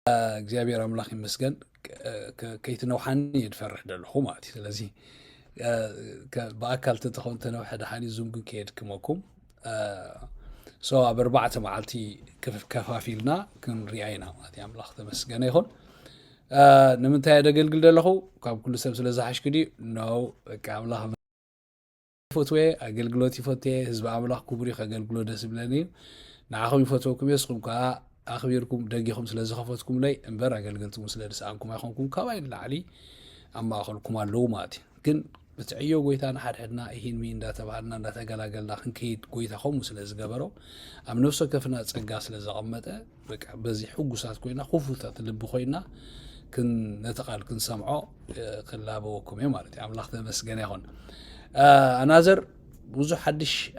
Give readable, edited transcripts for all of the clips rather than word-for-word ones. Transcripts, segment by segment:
እግዚአብሔር አምላክ ይመስገን ከይትነውሓኒ ይድፈርሕ ደለኹ ማለት እዩ ስለዚ ብኣካል ተተኾን ተነውሐ ድሓኒ ዙንጉ ከየድክመኩም ሶ ኣብ 4 መዓልቲ ከፋፊልና ክንሪኣ ኢና ማለት እዩ ኣምላኽ ተመስገነ ይኹን ንምንታይ ደገልግል ደለኹ ካብ ኩሉ ሰብ ስለ ዝሓሽክ ድዩ ነው በቃ ኣምላኽ ፈትወየ ኣገልግሎት ይፈትየ ህዝቢ ኣምላኽ ክቡር ከገልግሎ ደስ ይብለኒ እዩ ንዓኹም ይፈትወኩም እየ ንስኹም ከዓ ኣኽቢርኩም ደጊኹም ስለ ዝኸፈትኩም ለይ እምበር ኣገልገልትኩም ስለ ድሰኣንኩም ኣይኮንኩም ካባይ ንላዕሊ ኣብ ማእኸልኩም ኣለዉ ማለት እዩ ግን ብትዕዮ ጎይታ ንሓድሕድና ይሂንሚ እንዳተባሃልና እንዳተገላገልና ክንከይድ ጎይታ ከምኡ ስለ ዝገበሮ ኣብ ነፍሲ ወከፍና ፀጋ ስለ ዘቐመጠ በቃ በዚ ሕጉሳት ኮይና ክፉታት ልቢ ኮይና ነቲ ቃል ክንሰምዖ ክላበወኩም እየ ማለት እዩ ኣምላኽ ተመስገነ ይኹን ኣናዘር ብዙሕ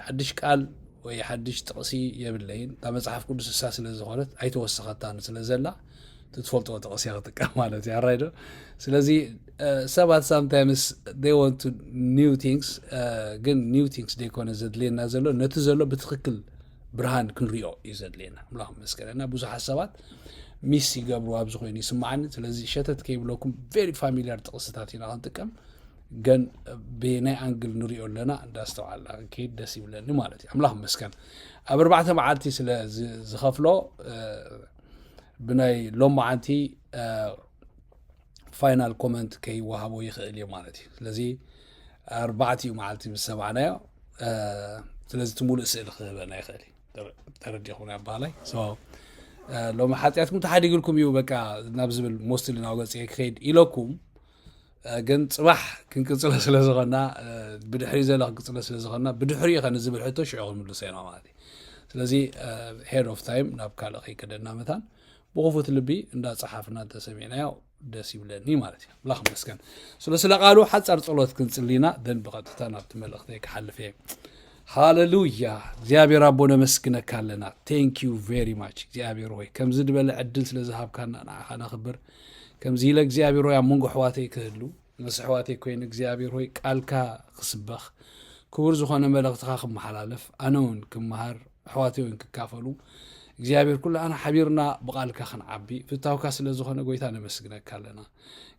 ሓድሽ ቃል ወይ ሓድሽ ጥቕሲ የብለይን እታ መፅሓፍ ቅዱስ እሳ ስለ ዝኾነት ኣይተወሰኸታን ስለ ዘላ ትፈልጥዎ ጥቕሲ ክትጥቀም ማለት እዩ ኣራይ ዶ ስለዚ ሰባት sometimes they want to new things ግን new things ደይኮነ ዘድልየና ዘሎ ነቲ ዘሎ ብትክክል ብርሃን ክንሪኦ እዩ ዘድልየና ኣምላኽ መስገነና ብዙሓት ሰባት ሚስ ይገብሩ ኣብዚ ኮይኑ ይስማዓኒ ስለዚ ሸተት ከይብለኩም ቬሪ ፋሚሊያር ጥቕስታት ኢና ክንጥቀም ግን ብናይ ኣንግል ንሪኦ ኣለና እንዳስተውዓልና ከይድ ደስ ይብለኒ ማለት እዩ ኣምላኽ መስገን ኣብ 4 መዓልቲ ስለ ዝኸፍሎ ብናይ ሎም መዓልቲ ፋይናል ኮመንት ከይወሃቦ ይኽእል እዩ ማለት እዩ ስለዚ 4 መዓልቲ ምስ ሰማዕናዮ ስለዚ ትሙሉእ ስእሊ ክህበና ይኽእል እዩ ተረዲኹም ኣባሃላይ ሎሚ ሓጢኣትኩም ተሓዲግልኩም እዩ በቃ ናብ ዝብል ሞስትሊ ናብ ገፅ ክኸይድ ኢለኩም ግን ፅባሕ ክንቅፅለ ስለ ዝኾና ብድሕሪ ዘለ ክንቅፅለ ስለ ዝኾና ብድሕሪ ኸ ዝብል ሕቶ ሽዑ ክንምልሶ ኢና ማለት እዩ ስለዚ ሄድ ኦፍ ታይም ናብ ካልእ ከይከደና መታን ብኽፉት ልቢ እንዳፀሓፍና እንተሰሚዕናዮ ደስ ይብለኒ ማለት እዩ ኣምላኽ መስገን ስለ ቃሉ ሓፃር ፀሎት ክንፅሊና ደን ብቐጥታ ናብቲ መልእኽተይ ክሓልፍ እየ ሃሌሉያ እግዚአብሔር ኣቦ ነመስግነካ ኣለና ቴንክ ዩ ቬሪ ማች እግዚአብሔር ሆይ ከምዚ ድበለ ዕድል ስለ ዝሃብካና ንዓኻ ነኽብር ከምዚ ኢለ እግዚአብሔር ሆይ ኣብ መንጎ ኣሕዋተይ ክህሉ ምስ ኣሕዋተይ ኮይኑ እግዚአብሔር ሆይ ቃልካ ክስበኽ ክቡር ዝኾነ መልእኽትኻ ክመሓላለፍ ኣነ እውን ክመሃር ኣሕዋተይ እውን ክካፈሉ እግዚአብሔር ኩላና ሓቢርና ብቃልካ ክንዓቢ ፍታውካ ስለ ዝኾነ ጎይታ ነመስግነካ ኣለና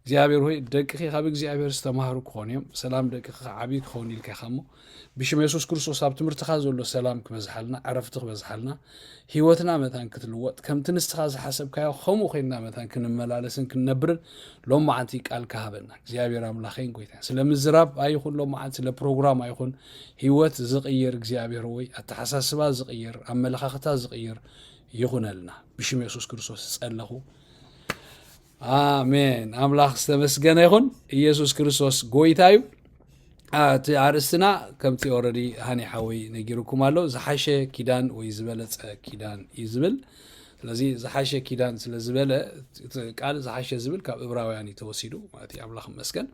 እግዚአብሔር ሆይ ደቅኺ ካብ እግዚአብሔር ዝተማሃሩ ክኾኑ እዮም ሰላም ደቅኺ ዓቢ ክኸውን ኢልካ ኢኻ እሞ ብሽም የሱስ ክርስቶስ ኣብ ትምህርትኻ ዘሎ ሰላም ክበዝሓልና ዕረፍቲ ክበዝሓልና ሂወትና መታን ክትልወጥ ከምቲ ንስኻ ዝሓሰብካዮ ከምኡ ኮይንና መታን ክንመላለስን ክንነብርን ሎም መዓልቲ ቃል ካሃበና እግዚአብሔር ኣምላኸይን ጎይታ ስለ ምዝራብ ኣይኹን ሎም መዓልቲ ስለ ፕሮግራም ኣይኹን ሂወት ዝቕይር እግዚአብሔር ሆይ ኣተሓሳስባ ዝቕይር ኣመለኻኽታ ዝቕይር ይኹነልና ብሽም የሱስ ክርስቶስ ጸለኹ አሜን ኣምላኽ ዝተመስገነ ይኹን ኢየሱስ ክርስቶስ ጎይታ እዩ እቲ ኣርእስትና ከምቲ ኦልሬዲ ሃኒሓወይ ነጊርኩም ኣሎ ዝሓሸ ኪዳን ወይ ዝበለፀ ኪዳን እዩ ዝብል ስለዚ ዝሓሸ ኪዳን ስለ ዝበለ ቃል ዝሓሸ ዝብል ካብ ዕብራውያን ተወሲዱ ማለት እዩ ኣምላኽ መስገን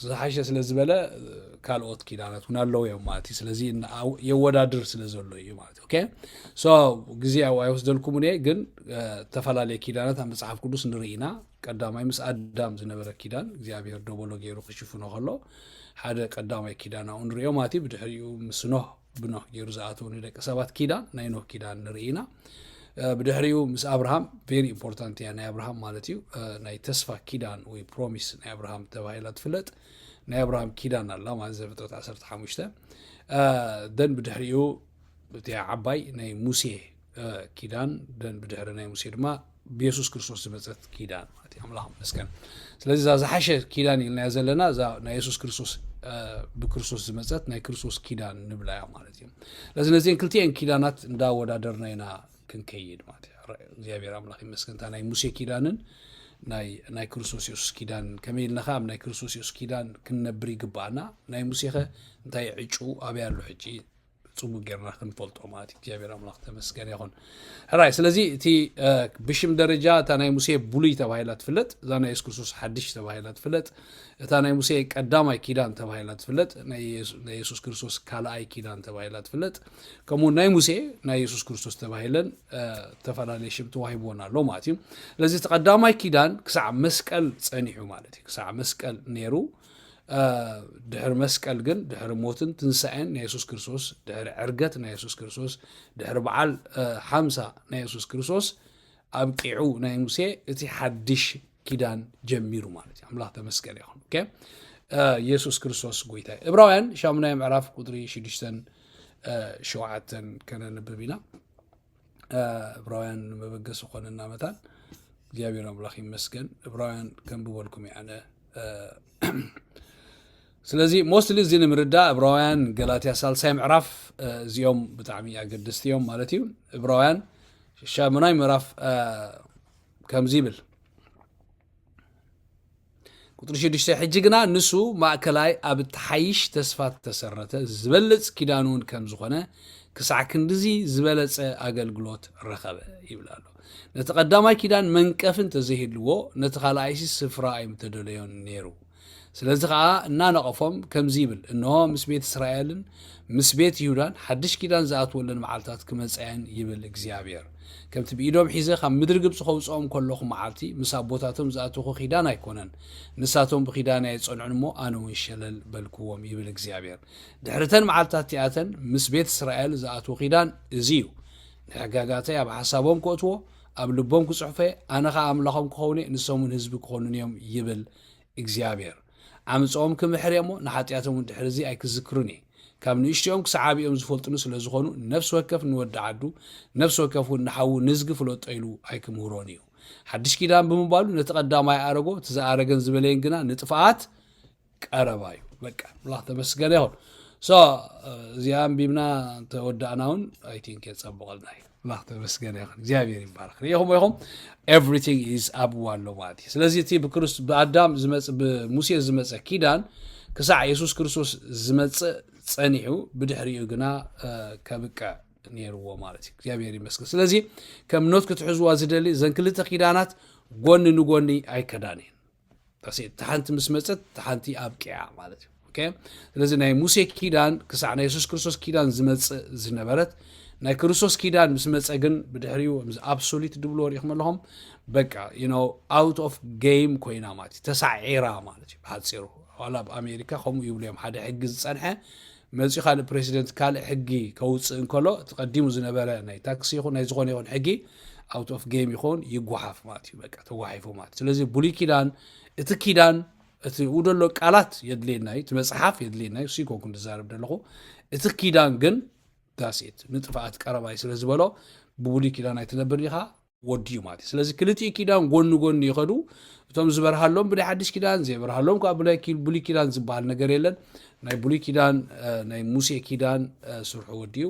ዝሓሸ ስለ ዝበለ ካልኦት ኪዳናት እውን ኣለዉ እዮም ማለት እዩ ስለዚ የወዳድር ስለ ዘሎ እዩ ማለት ኦኬ ሶ ግዜ ኣይወስደልኩም እየ ግን ተፈላለየ ኪዳናት ኣብ መፅሓፍ ቅዱስ ንርኢና ቀዳማይ ምስ ኣዳም ዝነበረ ኪዳን እግዚአብሔር ደበሎ ገይሩ ክሽፍኖ ከሎ ሓደ ቀዳማይ ኪዳን ኣው ንሪኦ ማለት እዩ ብድሕሪኡ ምስ ኖህ ብኖህ ገይሩ ዝኣተው ንደቂ ሰባት ኪዳን ናይ ኖህ ኪዳን ንርኢና ብድሕሪኡ ምስ አብርሃም ቬሪ ኢምፖርታንት እያ ናይ አብርሃም ማለት እዩ ናይ ተስፋ ኪዳን ወይ ፕሮሚስ ናይ አብርሃም ተባሂላ ትፍለጥ ናይ አብርሃም ኪዳን ኣላ ማለት ዘፍጥረት 15 ደን ብድሕሪኡ እቲ ዓባይ ናይ ሙሴ ኪዳን ደን ብድሕሪ ናይ ሙሴ ድማ ብየሱስ ክርስቶስ ዝመፀት ኪዳን ማለት እዩ ኣምላኽ መስገን ስለዚ እዛ ዝሓሸ ኪዳን ኢልናያ ዘለና እዛ ናይ የሱስ ክርስቶስ ብክርስቶስ ዝመፀት ናይ ክርስቶስ ኪዳን ንብላያ ማለት እዩ ስለዚ ነዚአን ክልቲአን ኪዳናት እንዳወዳደርና ኢና ክንከይድ ማለት እዩ እግዚአብሔር ኣምላኽ ይመስገን ናይ ሙሴ ኪዳንን ናይ ክርስቶስ የሱስ ኪዳን ከመይ ኢልናኻ ኣብ ናይ ክርስቶስ የሱስ ኪዳን ክንነብር ይግባአና ናይ ሙሴ ኸ እንታይ ዕጩ ኣበይ ኣሎ ሕጂ ጽቡቅ ጌርና ክንፈልጦ ማለት እዩ እግዚአብሔር ኣምላኽ ተመስገን ይኹን ሕራይ ስለዚ እቲ ብሽም ደረጃ እታ ናይ ሙሴ ብሉይ ተባሂላ ትፍለጥ እዛ ናይ የሱስ ክርስቶስ ሓድሽ ተባሂላ ትፍለጥ እታ ናይ ሙሴ ቀዳማይ ኪዳን ተባሂላ ትፍለጥ ናይ የሱስ ክርስቶስ ካልኣይ ኪዳን ተባሂላ ትፍለጥ ከምኡ ናይ ሙሴ ናይ የሱስ ክርስቶስ ተባሂለን ተፈላለየ ሽም ተዋሂቦና ኣሎ ማለት እዩ ስለዚ እቲ ቀዳማይ ኪዳን ክሳዕ መስቀል ፀኒሑ ማለት እዩ ክሳዕ መስቀል ነይሩ ድሕሪ መስቀል ግን ድሕሪ ሞትን ትንሳኤን ናይ የሱስ ክርስቶስ ድሕሪ ዕርገት ናይ የሱስ ክርስቶስ ድሕሪ በዓል 50 ናይ የሱስ ክርስቶስ ኣብቂዑ ናይ ሙሴ እቲ ሓድሽ ኪዳን ጀሚሩ ማለት እዩ ኣምላኽ ተመስገን ይኹን ኦኬ ኢየሱስ ክርስቶስ ጎይታ ዕብራውያን 8 ምዕራፍ ቁጥሪ 6 7 ከነንብብ ኢና ዕብራውያን መበገስ ኮነና መታን እግዚአብሔር አምላክ ይመስገን ዕብራውያን ከንብበልኩም ያነ ስለዚህ ሞስትሊ እዚ ንምርዳ ዕብራውያን ገላትያ ሳልሳይ ምዕራፍ እዚኦም ብጣዕሚ ኣገደስቲዮም ማለት እዩ ዕብራውያን 8 ምዕራፍ ከምዚ ይብል ቁጥሪ 6 ሕጂ ግና ንሱ ማእከላይ ኣብ ተሓይሽ ተስፋት ተሰረተ ዝበለጽ ኪዳኑን ከም ዝኾነ ክሳዕ ክንድዚ ዝበለጸ ኣገልግሎት ረኸበ ይብላሉ ነቲ ቀዳማይ ኪዳን መንቀፍን ተዘይህልዎ ነቲ ካልኣይሲ ስፍራ ኣይምተደለዮን ነይሩ ስለዚ ከዓ እናነቐፎም ከምዚ ይብል እንሆ ምስ ቤት እስራኤልን ምስ ቤት ይሁዳን ሓድሽ ኪዳን ዝኣትወለን መዓልታት ክመጽአን ይብል እግዚአብሔር ከምቲ ብኢዶም ሒዘ ካብ ምድሪ ግብፂ ከውፅኦም ከለኹ መዓልቲ ምስ ኣቦታቶም ዝኣትወኹ ኪዳን ኣይኮነን ንሳቶም ብኪዳን ኣይጸንዑን እሞ ኣነ እውን ሸለል በልክዎም ይብል እግዚአብሔር ድሕርተን መዓልታት እቲኣተን ምስ ቤት እስራኤል ዝኣትወ ኪዳን እዚ እዩ ንሕጋጋተይ ኣብ ሓሳቦም ክእትዎ ኣብ ልቦም ክጽሕፈ ኣነ ኸ ኣምላኾም ክኸውን ንሶምን ህዝቢ ክኾኑን እዮም ይብል እግዚአብሔር ዓመጾም ክምሕር እሞ ንሓጢኣቶም ድሕርዚ ኣይክዝክሩን ካብ ንእሽትኦም ክሳብ ዓብዮም ዝፈልጡን ስለ ዝኾኑ ነፍስ ወከፍ ንወዲ ዓዱ ነፍስ ወከፍ ንሓው ንዝግ ፍለጦ ኢሉ ኣይክምህሮን እዩ ሓድሽ ኪዳን ብምባሉ ነቲ ቀዳማይ ኣረጎ ትዝኣረገን ዝበለየን ግና ንጥፍኣት ቀረባ እዩ በቃ አላህ ተመስገነ ይሁን ሶ እዚኣም ቢምና ተወዳእናውን አይ ቲንክ የጸብቀልና አላህ ተመስገነ ይሁን እግዚአብሔር ይባረክ ይኹም everything is abwalo ማለት ስለዚህ እቲ በክርስቶስ በአዳም ዝመጽ በሙሴ ዝመጽ ኪዳን ክሳዕ ኢየሱስ ክርስቶስ ዝመጽ ጸኒሑ ብድሕሪኡ ግና ከብቀ ነይርዎ ማለት እዩ እግዚአብሔር ይመስገን ስለዚህ ከም ኖት ክትሕዝዋ ዝደሊ ዘንክልተ ኪዳናት ጎን ንጎኒ ኣይከዳንን ታሴት ታንት ምስመጽት ታንቲ ኣብቂያ ማለት እዩ ኦኬ ስለዚህ ናይ ሙሴ ኪዳን ክሳዕ ናይ ኢየሱስ ክርስቶስ ኪዳን ዝመጽ ዝነበረት ናይ ክርስቶስ ኪዳን ምስመጽ ግን ብድሕሪኡ ኣብሶሉት ድብሎ ወሪኹም ኣለኹም በቃ you know out of game ኮይና ማለት ተሳዒራ ማለት እዩ ሓጺሩ ዋላ በአሜሪካ ከም ይብሉም ሓደ ሕጊ ዝጸንሐ መጽ ካል ፕሬሲደንት ካል ሕጊ ከውጽእ እንከሎ ተቀዲሙ ዝነበረ ናይ ታክሲ ይኹን ናይ ዝኾነ ይኹን ሕጊ out of game ይኹን ይጓሓፍ ማለት እዩ በቃ ተጓሒፉ ማለት ስለዚህ ብሉይ ኪዳን እቲ ኪዳን እቲ ውደሎ ቃላት የድልየናይ እቲ መጽሓፍ የድልየናይ ሲኮንኩ ዝዛረብ ደለኹ እቲ ኪዳን ግን ዳሴት ንጥፋት ቀረባይ ስለ ዝበሎ ብብሉይ ኪዳን ኣይተነብር ኢኻ ወዲዩ ማለት ስለዚህ ክልቲኡ ኪዳን ጎን ጎን ይኸዱ እቶም ዝበርሃሎም ብናይ ሓድሽ ኪዳን ዘይበርሃሎም ካብ ብሉይ ኪዳን ዝበሃል ነገር የለን ናይ ብሉይ ኪዳን ናይ ሙሴ ኪዳን ስርሑ ወዲዩ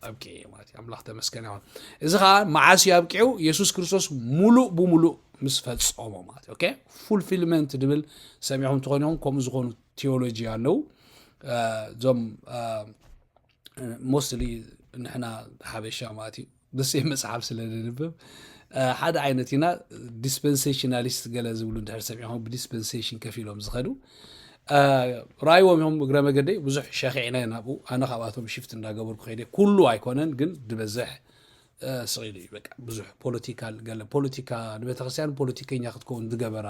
ኣብቂዕ ማለት ኣምላኽ ተመስገነ ይሁን እዚ ከዓ መዓስ ኣብቂዑ ኢየሱስ ክርስቶስ ሙሉእ ብሙሉእ ምስ ፈጸሞ ማለት ኦኬ ፉልፊልመንት ድብል ሰሚዕኩም ትኾኑም ከምኡ ዝኾኑ ቴዎሎጂ ኣለው ዞም mostly نحن حبشة ماتي بس مصعب سلنبب حدا عينتنا dispensationalist قال زولون دهر سمعهم بديسبنسيشن كفيلهم زخدو رايهم هم غرامه قدي بزح شاخعنا نابو انا خباتهم شفت اندا قبر خيده كله ايكونن ግን دبزح صيلي بقى بزح بوليتيكال قال بوليتيكا بتخسيان بوليتيكኛ ክትኮን ዝገበራ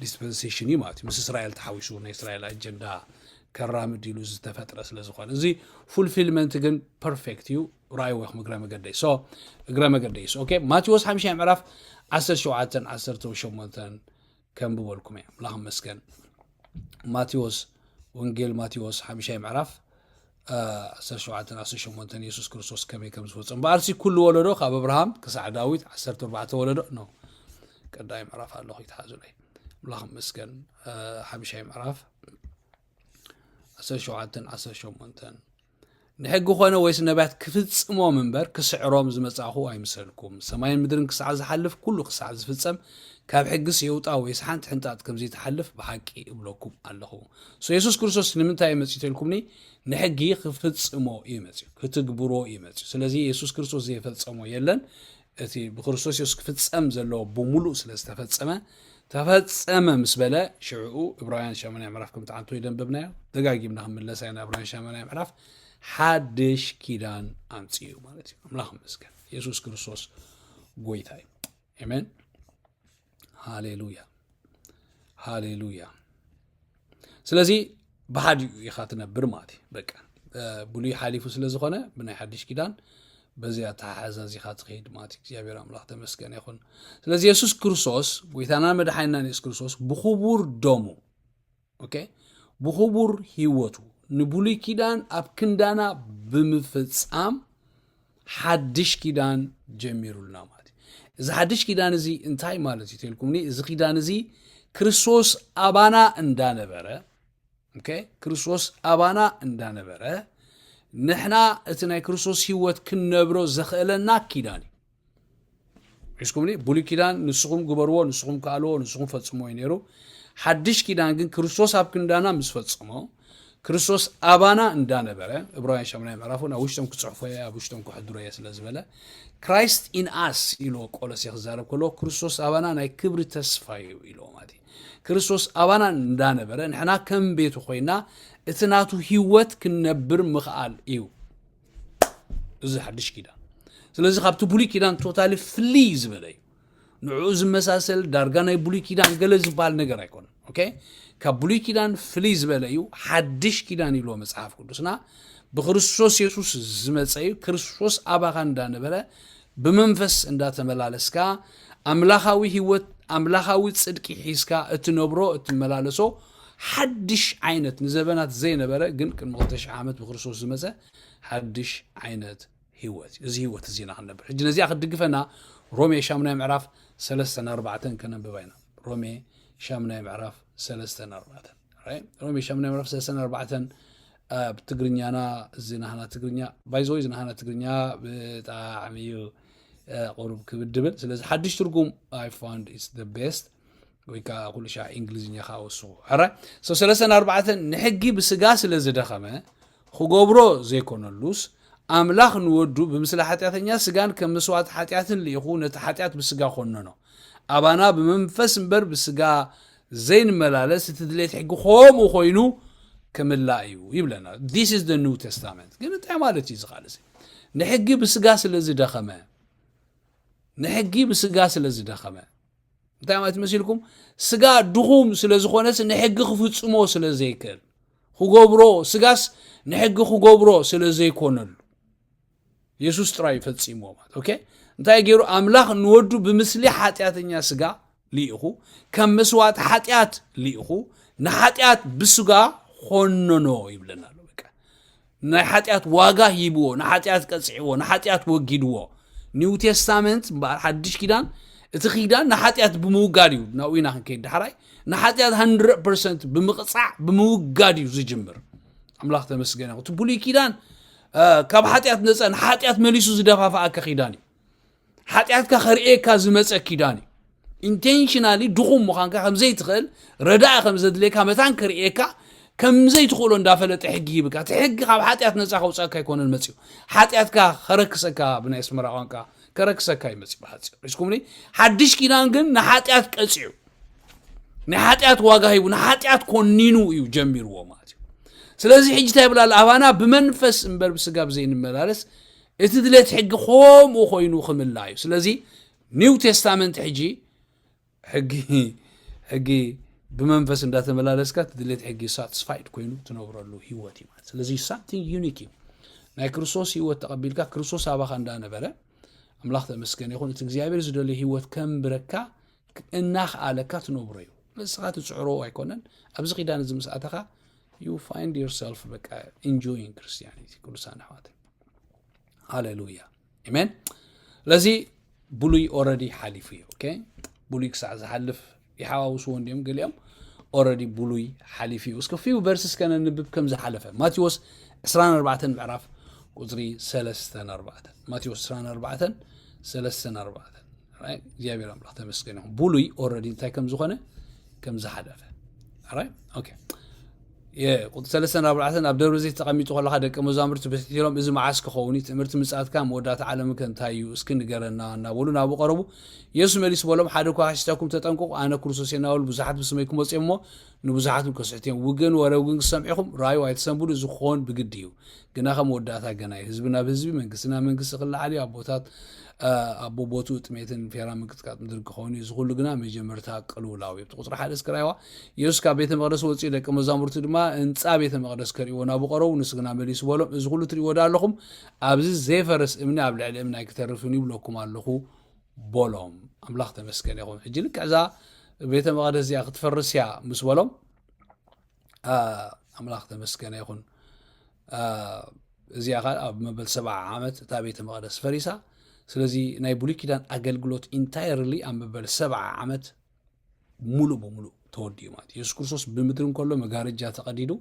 dispensation ይማት ምስ እስራኤል ተሐውሹ ናይ እስራኤል አጀንዳ كرامد يلوز تفترة سلزخان زي fulfillment جن perfect يو رايو يخ مقرام قديس so مقرام قديس أوكي ماتيوس حمشي عمرف 10 شوعتن 10 شومتن كم بقولكم يعني اللهم مسكن ماتيوس وانجيل ماتيوس حمشي عمرف 10 شوعتن 10 شومتن يسوع كريستوس كم زوجن بارسي كل ولده خاب ابراهام كسع داوود 10 4 ولده نو قداي عمرف الله يتحازو لي اللهم مسكن حمشي عمرف 10 شوعتن 10 شومتن نحقو خونا ويس نبات كفصمو منبر كسعروم زمصاخو ايمسلكم سماين مدرن كسع زحلف كله كسع زفصم كاب حقس يوطا ويس حنت حنطات كمزي تحلف بحقي بلوكم الله سو يسوع كريستوس لمنتاي مسيتلكمني نحقي كفصمو يمصي كتغبرو يمصي ስለዚህ ኢየሱስ ክርስቶስ የፈጸመው የለን እቲ በክርስቶስ ኢየሱስ ክፍጸም ዘሎ በሙሉ ስለስተፈጸመ ተፈጸመ ምስበለ ሽዑ ዕብራውያን 8 ምዕራፍ ከም ተዓንቶ ይደንብብና ደጋጊምና ከመለሳይና ዕብራውያን 8 ምዕራፍ ሓድሽ ኪዳን ኣምጽኡ ማለት እዩ አምላኽ መስገን ኢየሱስ ክርስቶስ ጎይታይ አሜን ሃሌሉያ ሃሌሉያ ስለዚህ በሓዲኡ ይኻ ትነብር ማለት በቃ ብሉይ ሓሊፉ ስለዝኾነ ብናይ ሓድሽ ኪዳን بزي تحزازي خاتخيد ماتي እግዚአብሔር አምላክ ተመስገን ይሁን ስለዚህ ኢየሱስ ክርስቶስ ጌታና መድኃኒታችን ኢየሱስ ክርስቶስ بخبور ደሙ ኦኬ بخبور ህይወቱ ንብሉይ ኪዳን ኣብ ክንዳና ብምፍጻም ሓድሽ ኪዳን ጀሚሩልና ማለት እዚ ሓድሽ ኪዳን እዚ እንታይ ማለት ይተልኩምኒ እዚ ኪዳን እዚ ክርስቶስ አባና እንዳነበረ ኦኬ ክርስቶስ አባና እንዳነበረ ንሕና እቲ ናይ ክርስቶስ ህይወት ክንነብሮ ዘኽእለና ኪዳን እስኩምኒ ብሉይ ኪዳን ንስኹም ግበርዎ ንስኹም ካልዎ ንስኹም ፈጽሞ ይነሩ ሓድሽ ኪዳን ግን ክርስቶስ ኣብ ክንዳና ምስ ፈጽሞ ክርስቶስ አባና እንዳነበረ ዕብራውያን 8 ምዕራፉን ውሽጦም ክጽሕፎ ኣብ ውሽጦም ክሕድሮ ስለዝበለ ክራይስት ኢን አስ ኢሎ ቆሎስ ይዛረብ ከሎ ክርስቶስ አባና ናይ ክብሪ ተስፋ ኢሎ ማለት ክርስቶስ አባና እንዳነበረ ንሕና ከም ቤቱ ኮይና እትናቱ ህይወት ክንነብር ምኽኣል እዩ እዚ ሓድሽ ኪዳን ስለዚህ ካብቲ ብሉይ ኪዳን ቶታሊ ፍሊ ዝበለ እዩ ንዑ ዝመሳሰል ዳርጋ ናይ ብሉይ ኪዳን ገለ ዝበሃል ነገር ኣይኮነን ኦኬ ካብ ብሉይ ኪዳን ፍሊ ዝበለ እዩ ሓድሽ ኪዳን ኢሎ መጽሓፍ ቅዱስና ብክርስቶስ ኢየሱስ ዝመጸ እዩ ክርስቶስ አባኻ እንዳነበረ ብመንፈስ እንዳተመላለስካ አምላኻዊ ህይወት አምላኻዊ ጽድቂ ሒስካ እትነብሮ እትመላለሶ ሓድሽ ዓይነት ንዘበናት ዘይነበረ ግን ቅድሚ 2000 ዓመት ብክርስቶስ ዝመጸ ሓድሽ ዓይነት ህይወት እዚ ህይወት እዚ ናኽነብር ሕጂ ነዚያ ክድግፈና ሮሜ 8 ምዕራፍ 3-4 ከነብባይና ሮሜ 8 ምዕራፍ 3-4 ሮሜ 8 ምዕራፍ 3-4 ብትግርኛና ዝናህና ትግርኛ ባይዞይ ዝናህና ትግርኛ በጣም እዩ قرب كبدبل ስለዚህ ሓድሽ ትርጉም I found is the best ወይካ ኩልሻ እንግሊዝኛ ካወሱ አራ so 3-4 ንሕጊ ብስጋ ስለዝደኸመ خገብሮ ዘይኮነሉስ አምላኽ ንወዱ ብምስለ ኃጢአተኛ ስጋን ከም መስዋዕት ኃጢአትን ሊኹ ነቲ ኃጢአት ብስጋ ኾነኖ አባና በመንፈስ እንበር ብስጋ ዘይን መላለስ ትድሌት ሕጊ ኾም ኾይኑ ከመላዩ ይብለና this is the new testament ግን እንታይ ማለት ይዝኻለስ ንሕጊ ብስጋ ስለዝደኸመ ንሕጊ ብስጋ ስለዝደኸመ እንታይ ማለት መስልኩም ስጋ ድኹም ስለዝኾነስ ንሕጊ ክፍጽሞ ስለዘይክእል خገብሮ ስጋስ ንሕጊ خገብሮ ስለዘይኮነሉ ኢየሱስ ጥራይ ፈጽሞ ማለት ኦኬ እንታይ ገይሩ አምላኽ ንወዱ ብምስሊ ኃጢአተኛ ስጋ ሊኢኹ ከም መስዋዕት ኃጢአት ሊኢኹ ንኃጢአት ብስጋ ኾነኖ ይብለና በቃ ናይ ኃጢአት ዋጋ ሂብዎ ንኃጢአት ቀጽዕዎ ንኃጢአት ወጊድዎ ኒው ቴስታመንት ሓድሽ ኪዳን እቲ ኪዳን ንኃጢአት ብምውጋድ እዩ ናውኢና ክንከይድ ዳሕራይ ንኃጢአት 100% ብምቕጻዕ ብምውጋድ እዩ ዝጅምር አምላኽ ተመስገነ እቲ ብሉይ ኪዳን ካብ ኃጢአት ነፃ ንኃጢአት መሊሱ ዝደፋፋኣካ ኪዳን እዩ ኃጢአትካ ኸርኤካ ዝመፀ ኪዳን እዩ ኢንቴንሽናሊ ድኹም ምዃንካ ከምዘይ ትኽእል ረዳእ ከምዘድልየካ መታን ከርኤካ ከምዘይ ትኽእሎ እንዳፈለጠ ሕጊ ይብካ እቲ ሕጊ ካብ ኃጢአት ነፃ ከውፃእካ ይኮነን መፅኡ ኃጢአትካ ከረክሰካ ብናይ ስመራ ቋንቋ ከረክሰካ ይመፅእ ብሓፂር እስኩምኒ ሓድሽ ኪዳን ግን ንኃጢአት ቀፂዑ ንኃጢአት ዋጋ ሂቡ ንኃጢአት ኮኒኑ እዩ ጀሚርዎ ማለት እዩ ስለዚ ሕጂ እንታይ ይብላ አባና ብመንፈስ እንበር ብስጋ ብዘይንመላለስ እቲ ድሌት ሕጊ ኾምኡ ኾይኑ ክምላ እዩ ስለዚ ኒው ቴስታመንት ሕጊ بمنفس إن دات ملالسكات دليت حقي satisfied كوينو تنورلو هيوتي مات ስለዚህ something unique ናይ ክርስቶስ ህይወት ተቀቢልካ ክርስቶስ አባኻ እንዳነበረ አምላኽ ተመስገን ይሁን እቲ እግዚአብሔር ዝደለ ህይወት ከም ብረካ እናኽ አለካ ትነብሩ እዩ ለስኻት ጽዕሮ አይኮነን ኣብዚ ኺዳን ዝምስአተኻ you find yourself በቃ enjoying Christianity ኩልሳን አሕዋት ሃሌሉያ አሜን ለዚህ ብሉይ already ሓሊፉ እዩ ኦኬ ብሉይ ክሳዕ ዝሓልፍ يحاوس ونديم قليهم already بلوي حليفي وسكفيو verses كان نبب كم زحلفه ماتيوس 24 بعرف قدري 3-4 ماتيوس 24 right جابير الله تمسكنهم بلوي already انت كم زخنه كم زحلفه right okay قد 3-4 أبدأ رزق تقاميته خلا هذا كمزامرت بتيرم إذا معسك خوني تمرت مساعد كام ودات عالم كان تايو سكن جرنا نقولنا أبو قربو يسوع مليس بولم حدكوا عشتاكم تتنقوا أنا كرسوسي ناول بزحات بسميكم بس إمه نبزحاتكم كسرتين وجن وراوجن سامعهم راي وايد سامبول زخون بجديو جناهم ودات جناي حزبنا بحزب من قسنا من قس قل عليه أبوتات ኣቦ ቦቱ ጥሜትን ፌራ ምቅጥቃጥ ምድር ክኾኑ ዝኹሉ ግና መጀመርታ ቅልውላዊ ቁጥሪ 1 እስከራይዋ ኢየሱስ ካብ ቤተ መቅደስ ወፂኡ ደቂ መዛሙርቱ ድማ ህንፃ ቤተ መቅደስ ከሪእዎ ናብ ቀረቡ ንሱ ግና መሊሱ በሎም እዚ ኩሉ ትሪእዎ ኣለኹም ኣብዚ ዘይፈርስ እምኒ ኣብ ልዕሊ እምኒ ኣይክተርፍን ይብለኩም ኣለኹ በሎም ኣምላኽ ተመስገን ይኹን ሕጂ ልክዕ እዛ ቤተ መቅደስ እዚኣ ክትፈርስ እያ ምስ በሎም ኣምላኽ ተመስገን ይኹን እዚኣ ኣብ መበል 70 ዓመት እታ ቤተ መቅደስ ፈሪሳ ስለዚ ናይ ብሉይ ኪዳን ኣገልግሎት ኢንታይርሊ ኣብ መበል 70 ዓመት ሙሉእ ብሙሉእ ተወዲኡ ማለት ኢየሱስ ክርስቶስ ብምድሪ እንከሎ መጋረጃ ተቐዲዱ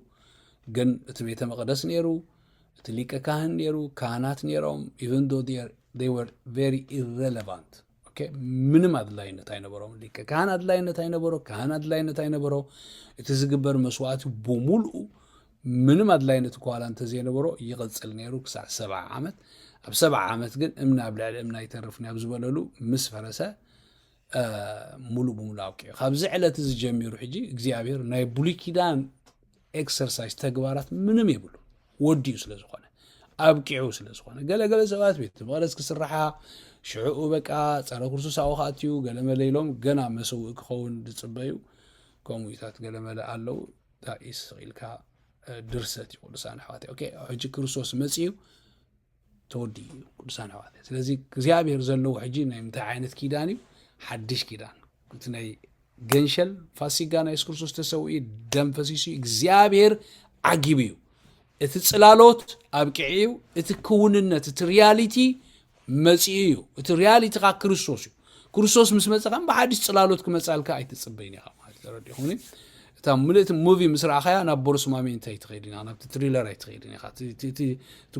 ግን እቲ ቤተ መቅደስ ነይሩ እቲ ሊቀ ካህን ነይሩ ካህናት ነይሮም even though they were very irrelevant okay ምንም ኣድላይነት ኣይነበሮም ሊቀ ካህን ኣድላይነት ኣይነበሮ ካህን ኣድላይነት ኣይነበሮ እቲ ዝግበር መስዋዕት ብሙሉእ ምንም ኣድላይነት ኳላ እንተዘይነበሮ ይቕፅል ነይሩ ክሳዕ 70 ዓመት ኣብ 70 ዓመት ግን እምና ኣብ ልዕሊ እምና ይተርፍኒ ኣብ ዝበለሉ ምስ ፈረሰ ሙሉእ ብሙሉእ ኣብቂዑ ካብዚ ዕለት እዚ ጀሚሩ ሕጂ እግዚኣብሔር ናይ ብሉይ ኪዳን ኤክሰርሳይዝ ተግባራት ምንም የብሉ ወዲኡ ስለ ዝኾነ ኣብቂዑ ስለ ዝኾነ ገለገለ ሰባት ቤተ መቅደስ ክስራሓ ሽዑኡ በቃ ፀረ ክርስቶስ ኣብኡ ከኣትዩ ገለመለ ኢሎም ገና መስውእ ክኸውን ዝፅበዩ ከምኡታት ገለመለ ኣለው ታኢስ ኢልካ ድርሰት ቅዱሳን ኣሕዋትይ ኦኬ ሕጂ ክርስቶስ መፅኡ ተወዲኡ ቅዱሳን ኣሕዋትይ ስለዚ እግዚኣብሔር ዘለዎ ሕጂ ናይ ምንታይ ዓይነት ኪዳን እዩ ሓድሽ ኪዳን እቲ ናይ ገንሸል ፋሲጋ ናይ ኢየሱስ ክርስቶስ ተሰውኢ ደም ፈሲሱ እግዚኣብሔር ዓጊብ እዩ እቲ ጽላሎት ኣብቂዑ እቲ ክውንነት እቲ ሪያሊቲ መፅኡ እዩ እቲ ሪያሊቲ ካ ክርስቶስ እዩ ክርስቶስ ምስ መፅኻ ብሓድሽ ጽላሎት ክመጻልካ ኣይትጽበይኒ ኢኻ ማለት ተረዲኹኒ እታ ምልእቲ ሙቪ ምስ ረኣኻያ ናብ ቦርስማሚ እንታይ ትኸይድን ኢኻ ናብቲ ትሪለር ኣይትኸይድን ኢኻ እቲ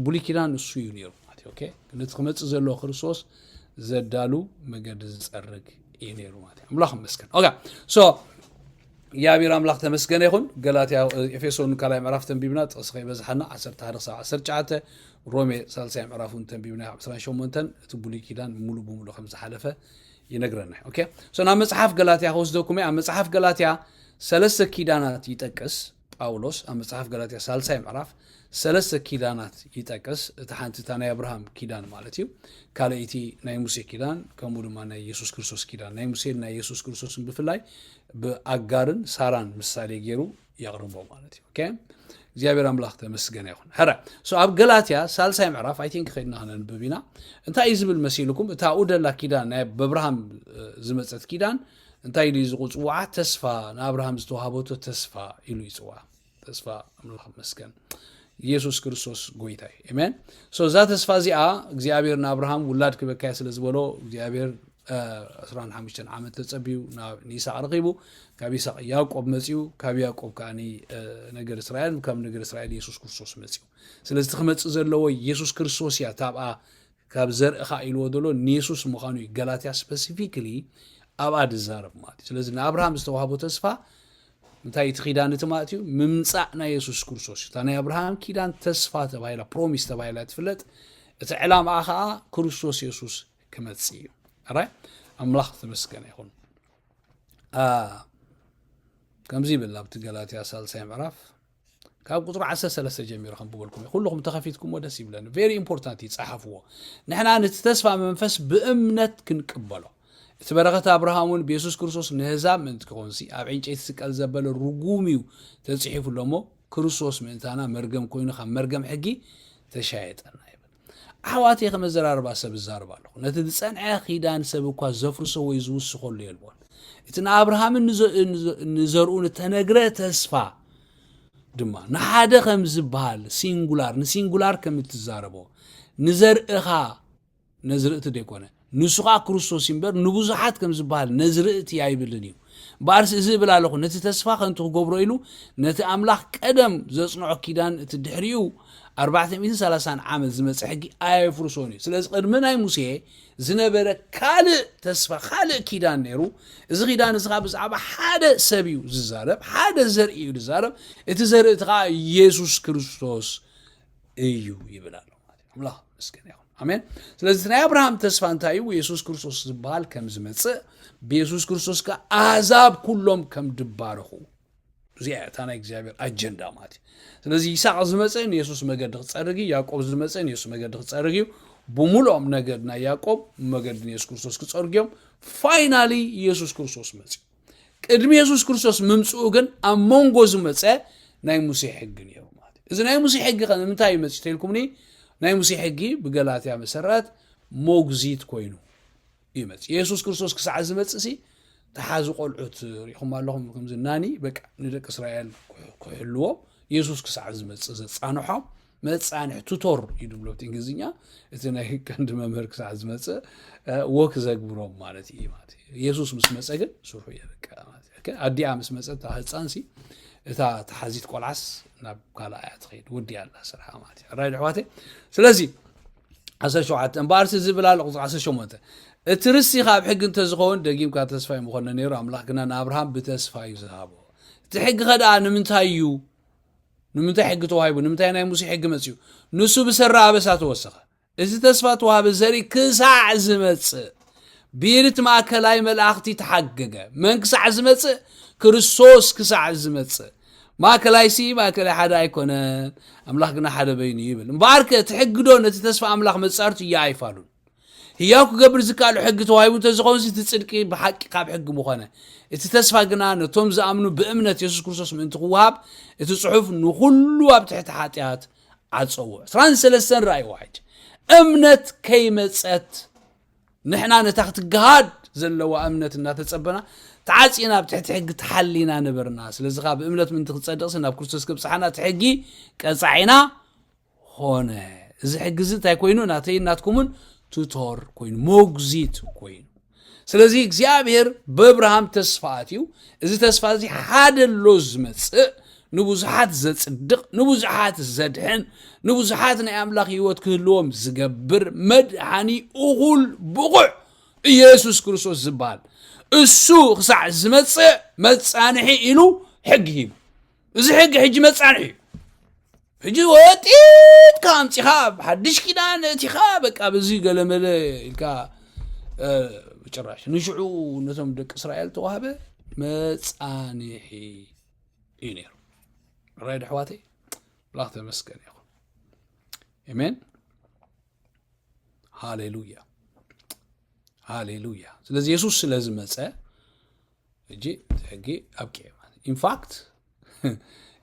ብሉይ ኪዳን እሱ እዩ ነይሩ ማለት ኦኬ ግን እቲ ክመፅእ ዘሎ ክርስቶስ ዘዳሉ መገዲ ዝፀርግ እዩ ነይሩ ማለት ኣምላኽ ይመስገን ኦኬ ሶ እግዚአብሔር ኣምላኽ ተመስገነ ይኹን ገላትያ ኤፌሶን ካልኣይ ምዕራፍ ተንቢብና ጥቕሲ ከይበዝሓና 11-19 ሮሜ 3 ምዕራፉን ተንቢብና 28 እቲ ብሉይ ኪዳን ሙሉእ ብሙሉእ ከም ዝሓለፈ ይነግረና ኦኬ ሶ ናብ መጽሓፍ ገላትያ ከወስደኩም ኣብ መጽሓፍ ገላትያ ሰለስተ ኪዳናት ይጠቅስ ጳውሎስ ኣብ መጽሓፍ ገላትያ 3 ምዕራፍ ሰለስተ ኪዳናት ይጠቅስ እቲ ሓንቲ ናይ አብርሃም ኪዳን ማለት እዩ ካልአይቲ ናይ ሙሴ ኪዳን ከምኡ ድማ ናይ ኢየሱስ ክርስቶስ ኪዳን ናይ ሙሴ ናይ ኢየሱስ ክርስቶስን ብፍላይ ብኣጋርን ሳራን ምሳሌ ገይሩ ያቅርቦ ማለት እዩ ኦኬ እግዚአብሔር አምላኽ ተመስገነ ይኹን ሕራ ሶ ኣብ ገላትያ 3 ምዕራፍ አይ ቲንክ ኸይድና ነንብብና እንታይ ዝብል መሲልኩም እታ ኡደላ ኪዳን ናይ አብርሃም ዝመፀት ኪዳን እንታይ ኢሉ ዝቁፅዋ ተስፋ ንአብርሃም ዝተዋሃበቶ ተስፋ ኢሉ ይፅዋ ተስፋ አምላኽ ይመስገን ኢየሱስ ክርስቶስ ጎይታይ አሜን ሶ ዛ ተስፋ እዚኣ እግዚአብሔር ንአብርሃም ውላድ ክበካይ ስለ ዝበሎ እግዚአብሔር 15 ዓመት ተጸቢዩ ናብ ይስሐቅ ረኺቡ ካብ ይስሐቅ ያዕቆብ መጺኡ ካብ ያዕቆብ ካኒ ነገር እስራኤል ካብ ነገር እስራኤል ኢየሱስ ክርስቶስ መጺኡ ስለዚህ ትመጽእ ዘለዎ ኢየሱስ ክርስቶስ ያ ታብኣ ካብ ዘርእኻ ኢልዎ ደሎ ኢየሱስ ምዃኑ ገላትያ ስፔሲፊካሊ ኣብ ኣድዛረብ ማለት ስለዚህ ንአብርሃም ዝተዋሃቦ ተስፋ እንታይ ትኺዳን ማለት እዩ ምምጻእ ናይ ኢየሱስ ክርስቶስ እታ ናይ አብርሃም ኪዳን ተስፋ ተባሂላ ፕሮሚስ ተባሂላ ትፍለጥ እቲ ዕላማ ከዓ ክርስቶስ ኢየሱስ ክመጽእ እዩ አራይ አምላኽ ተመስገነ ይኹን ከምዚ ብላብቲ ገላትያ 3 ምዕራፍ ካብ ቁጥሪ 13 ጀሚሩ ከም ብገልኩም ኩልኩም ተኸፊትኩም ወደስ ይብለን ቬሪ ኢምፖርታንት ይጻሓፍዎ ንሕና ነቲ ተስፋ መንፈስ ብእምነት ክንቅበሎ እቲ በረኸት አብርሃምን በኢየሱስ ክርስቶስ ንህዛብ ምእንቲ ክኾንሲ ኣብ ዕንጨይቲ ስቀል ዘበለ ርጉም እዩ ተጽሒፉ ሎሞ ክርስቶስ ምእንታና መርገም ኮይኑ ካብ መርገም ሕጊ ተሻየጠና ይብል ኣሕዋት ከመዘራርባ ሰብ ዝዛርባ ኣለኹ ነቲ ዝጸንዐ ኺዳን ሰብ እኳ ዘፍርሶ ወይ ዝውስኸሉ የልቦን እቲ ንአብርሃምን ንዘርኡ ንተነግረ ተስፋ ድማ ንሓደ ከም ዝበሃል ሲንጉላር ከም እትዛረቦ ንዘርእኻ ነዝርእቲ ደይኮነ ንሱኻ ክርስቶስ ይምበር ንብዙሓት ከም ዝበሃል ነዝርእቲ ኣይብልን እዩ ባርስ እዚ ብል ኣለኹ ነቲ ተስፋ ከንቱ ክገብሮ ኢሉ ነቲ ኣምላኽ ቀደም ዘጽንዖ ኪዳን እቲ ድሕሪኡ 430 ዓመት ዝመጽእ ሕጊ ኣይፍርሶን እዩ ስለዚ ቅድሚ ናይ ሙሴ ዝነበረ ካልእ ተስፋ ካልእ ኪዳን ነይሩ እዚ ኪዳን እዚ ከዓ ብዛዕባ ሓደ ሰብ እዩ ዝዛረብ ሓደ ዘርኢ እዩ ዝዛረብ እቲ ዘርኢ እቲ ከዓ ኢየሱስ ክርስቶስ እዩ ይብል ኣሎ ማለት ኣምላኽ መስገን ይኹን አሜን ስለዚህ ናይ አብርሃም ተስፋ እንታይ እዩ ኢየሱስ ክርስቶስ ዝበሃል ከም ዝመጽእ በኢየሱስ ክርስቶስ ከዓ አሕዛብ ኩሎም ከም ድባረኹ እዚኣ እታ ናይ እግዚአብሔር አጀንዳ ማለት ስለዚህ ይስሐቅ ዝመጽእ ኢየሱስ መገዲ ክጸርግ ያዕቆብ ዝመጽእ ኢየሱስ መገዲ ክጸርግ بملؤ نجدنا يعقوب مجدنا يسوع كريستوس كتصرجيهم finally يسوع كريستوس مسي قدم يسوع كريستوس ممسوجن أمونجوز مسأ ناي مسيح الجنيه ماتي إذا ناي مسيح الجي خلنا متى يمسي تلكمني ناي مسيح الجي بقلاتي عم سرات موجزيت كوينو يمسي يسوع كريستوس كسعز مسي تحازو قلعت ريحهم اللهم كم زناني بك ندك إسرائيل كحلوه يسوع كسعز مسي أنا حام متصانح توتور يدبلو بتنجزينيا إذن هيك عند ممرك ساعز مسا وك زغبرو مالتي ماتي يسوع مس مسا سورو يبك ماتي ادي امس مسا تاحصانسي اتا تحازيت قلعس ناب قالا يتخيد ودي الله صراحه ماتي رايد حواتي سلازي عسشوعت امبارس زبلال قص عسشومت اترسي خاب حق انت زغون دقيم كا تسفاي مخنا نير املاح كنا ابراهام بتسفاي زهابو تحق غدا نمنتايو نمتى حق توهايبو نمتى ناي موسى حق مسيو نسو بسرع بسات وسخه اذا تسفات وهاب الزري كسع زمص بيرت ماكلاي ملاختي تحقق من كسع زمص كريستوس كسع زمص ماكلاي سي ماكلاي حدا يكون املاحنا حدا بيني يبل مبارك تحقدو نت تسفا املاح مصارت يايفالون هياكو قبر زكال حق توهايبو تزخون سي تصدقي بحق قاب حق مخونه اتتسفا جنا نتوم زامنو بامنه يسوع كريستوس من تقواب اتصحف نخلو ابتحت حاتيات عصوع سران سلسن راي واحد امنت كيمصت نحنا نتاخت جهاد زلوا امنت እና ተጸበና تعاصينا بتحت حق تحلينا نبرنا ስለዚህ ካብ امنت من تتصدق سنا بكريستوس كبصحنا تحقي قصعينا ሆነ እዚ ሕግ ዝታይ ኮይኑ ናተይ ናትኩምን ቱቶር ኮይኑ ሞግዚት ኮይኑ ስለዚህ እግዚአብሔር በአብርሃም ተስፋአትዩ እዚ ተስፋ እዚ ሓደ ሎዝ መጽእ ንቡዝሓት ዘጽድቕ ንቡዝሓት ዘድሕን ንቡዝሓት ናይ አምላኽ ህይወት ክህልዎም ዝገብር መድኃኒ እኹል ብቑዕ ኢየሱስ ክርስቶስ ዝበሃል እሱ ክሳዕ ዝመጽእ መጻንሒ ኢሉ ሕግ ሂቡ እዚ ሕግ ሕጂ መጻንሒ ሕጂ ወጢት ካምፂኻ ሓድሽ ኪዳን እቲኻ በቃ በዚ ገለመለ ኢልካ بچراش نشعو نتم دك إسرائيل توهبه مصانحي إنير رايد حواتي الله تمسكن يا أخو آمين هاليلويا هاليلويا ስለዚህ ኢየሱስ ስለዚህ መጸ እጂ ተሐጊ አብቂ ኢን ፋክት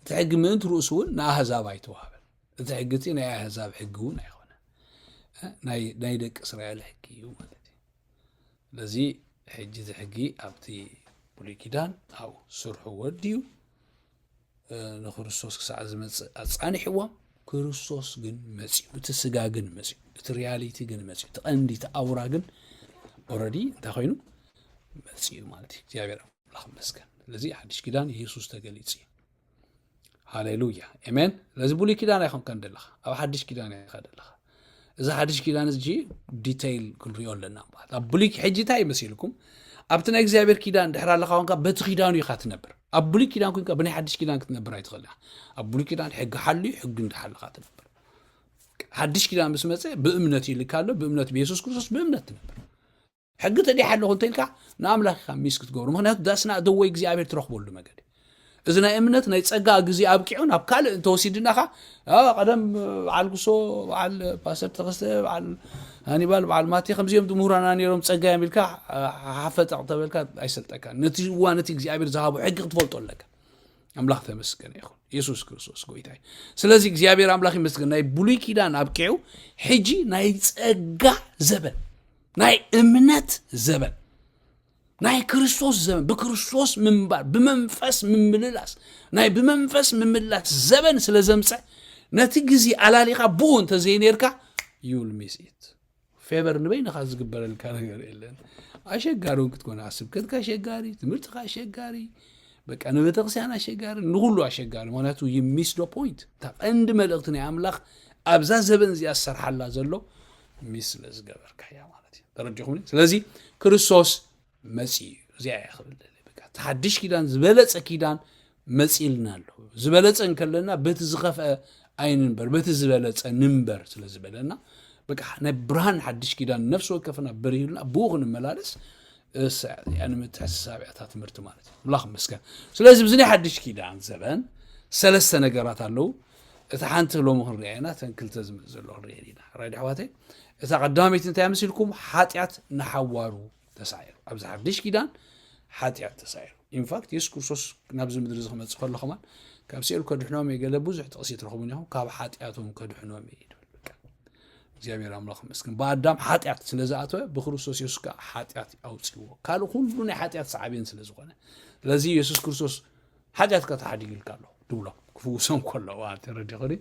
ተሐጊ ምን ትሩሱን ናአህዛብ አይተዋበ ተሐጊቲ ናይ አህዛብ ሕጉን አይሆነ ናይ ደቅ እስራኤል ሕጊ ማለት لذي حجي حقي أبتي بوليكيدان أو سرح وديو نخرسوس كساعة زمت أصاني حوا كرسوس جن مسي وتسجع جن مسي ترياليتي جن مسي تأندي تأورا جن already تخينو مسي مالتي جابر الله مسكن لذي حدش كيدان يسوع تجليتي هاليلويا آمين لذي بوليكيدان يخون كان دلها أو حدش كيدان يخاد دلها إذا حدش كيدان زجي ديتيل كل ريال لنا بعد أبوليك حجي تاي مسيلكم أبتنا إجزابير كيدان دحرا لخوان كا بتخيدان يخات نبر أبوليك كيدان كون كا بني حدش كيدان كتنبر يتخلع أبوليك كيدان حق حلي حق ندحل خات نبر حدش كيدان بس مسا بأمنتي اللي كله بأمنت بيسوس كريستوس بأمنت نبر حق تدي حل هون تلك نعم لك خميس كتقول ما هناك داسنا دوي إجزابير تروح بقول ما قدي إذا أمنت نيتسجع جزء أبكيون أبكال أنت وسيدنا خا قدم على القصو على باسر تغسل على هانيبال على ماتي 5 يوم دمورنا نيرم تسجع يملك حفت أعتبرك أيسلتك نتي وانتي أبير ذهاب حق تفولت لك أملاك تمسكن يا أخو يسوع كريستوس قويتاي سلازي أبير أملاك مسكن ناي بولي كيدان أبكيو حجي ناي تسجع زبل ناي أمنت زبل ناي كريستوس زمن بكريستوس منبر بمنفس من مللاس ناي بمنفس من مللاس زبن سلازمص نتيجزي على ليقا بون تزينيركا يول ميسيت فيبر نبين خاز قبل الكارير إلين أشجارون كتكون عصب كتك أشجاري تمرتك أشجاري بك أنا بتقصي أنا أشجاري نقول له أشجاري معناته يميس دو بوينت طب عند ما لقتني أملاخ أبزا زبن زي أسر حلا زلو ميس لزقبر كيا مالتي ترجعوني سلازي كريستوس مسي زي يخبل بك تحدش كيدان زبلص كيدان مسيلنا له زبلص انكلنا بتزخف اين نبر بتزبلص نمبر ስለዝበለና በቃ ነብራን حدش كيدان نفسه كفنا بريلنا بوغن ملالس يعني متحسابيات ትምርት ማለት ነው الله مسكن ስለዚህ بزني حدش كيدان زبن ثلاث ነገራት አለው حانت لو مخرجينا تنكلت زمزل الرينا رايد حواتي إذا قداميت أنت يمسلكم حاتيات نحوارو تسعير أبز حدش كيدان حاتيات تسعير إن فاكت يسكوسوس نبز مدرز خمس خل خمان كم سيرو كدحنوم يقول بوزح تقصيت رخمينهم كاب حاتياتهم كدحنوم يدول እግዚአብሔር አምላክ መስከን በአዳም ኃጢአት ስለዛአተው በክርስቶስ ኢየሱስ ጋር ኃጢአት አውጽው ካሉ ሁሉ ናይ ኃጢአት ሰዓቤን ስለዝኾነ ስለዚህ ኢየሱስ ክርስቶስ ኃጢአት ከተሓዲግ ይልካሉ ድብሎ ክፉሰን ኮለው አትረዲኸሪ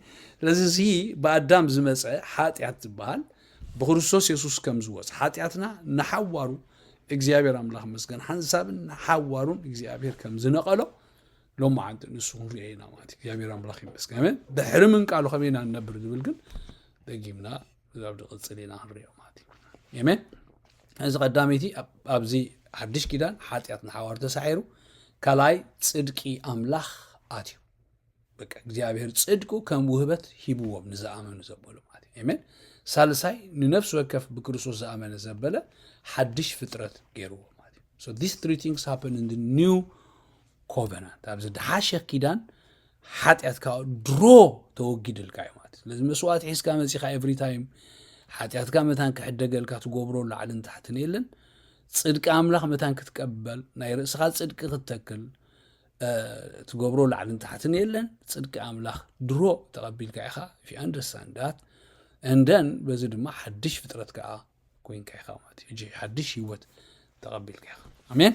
ስለዚህ በአዳም ዝመፀ ኃጢአት ዝበሃል በክርስቶስ ኢየሱስ ከም ዝወፅ ኃጢአትና ነሐዋሩ እግዚአብሔር አምላክ መስገን ሐንሳብን ነሐዋሩን እግዚአብሔር ከም ዝነቀሎ ሎማ አንተ ንሱ ሪኤና ማለት እግዚአብሔር አምላክ ይመስገን በሕርምን ቃሉ ከመና ነብር ዝብል ግን ደጊምና ዛብ ደቅጽሊና ህሪዮ ማለት የመን እዚ ቀዳሚቲ አብዚ ሓድሽ ኪዳን ኃጢአት ነሐዋር ተሳዒሩ ከላይ ጽድቂ አምላክ አትዩ በቃ እግዚአብሔር ጽድቁ ከም ውህበት ሂብዎም ንዝአመኑ ዘበሉ ማለት የመን ሳልሳይ ንነፍስ ወከፍ በክርስቶስ ዘአመነ ዘበለ ሓድሽ ፍጥረት ገይሩ ማለት so these three things happen in the new covenant አብዚ ደሓሸ ኪዳን ኃጢአት ካ ድሮ ተወጊድልካ ማለት ስለዚህ መስዋዕት ሒስካ መጽኻ every time ኃጢአት ካ መታን ከሕደገልካ ትጎብሮ ላዕልን ታሕትን የለን ጽድቅ አምላክ መታን ክትቀበል ናይ ርእስኻ ጽድቅ ክትተክል ትጎብሮ ላዕልን ታሕትን የለን ጽድቅ አምላክ ድሮ ተቀቢልካ ኢኻ if you understand that and then በዚ ድማ ሓድሽ ፍጥረት ካ ኮይንካ ኢኻ ማለት እጂ ሓድሽ ህይወት ተቀቢልካ ኢኻ አሜን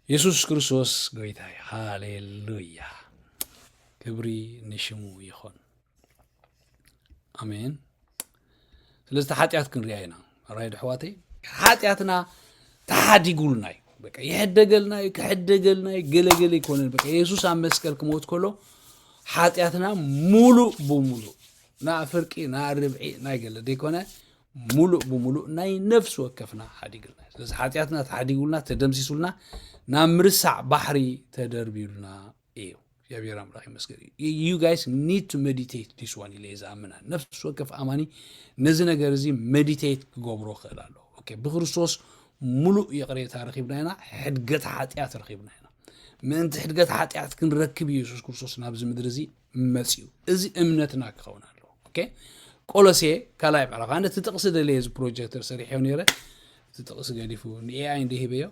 ኢየሱስ ክርስቶስ ጌታ ሃሌሉያ ክብሪ ንሽሙ ይኹን አሜን ስለዚህ ኃጢአት ክንሪያይና ራይድ ሕዋተይ ኃጢአትና ተሓዲጉልናይ በቃ ይሕደገልናይ ከሕደገልናይ ገለገለ ይኮነን በቃ ኢየሱስ ኣብ መስቀል ክሞት ከሎ ኃጢአትና ሙሉ በሙሉ ና ፍርቂ ና ርብዒ ናይ ገለ ደይኮነ ሙሉ በሙሉ ናይ ነፍስ ወከፍና ሓዲግልና ስለዚህ ኃጢአትና ተሓዲጉልና ተደምሲሱልና ና ምርሳዕ ባሕሪ ተደርቢሉና እዩ እግዚአብሔር አምላክ ይመስገን you guys need to meditate this one ኢለዛ አምና ነፍስ ወከፍ አማኒ ነዚ ነገር እዚ ሜዲቴት ጎብሮ ኸላሎ ኦኬ በክርስቶስ ሙሉ ይቅሬታ ረኺብናይና ሕድገት ኃጢአት ረኺብናይና ምንት ሕድገት ኃጢአት ክንረክብ ኢየሱስ ክርስቶስ ናብዚ ምድር እዚ መጽዩ እዚ እምነትና ክኸውናሎ ኦኬ ቆሎሴ ካላይ ምዕራፍ አንድ ትጥቅስ ደለየ ፕሮጀክተር ሰሪሕው ነይረ ትጥቅስ ገዲፉ ኤአይ እንደሂበዮ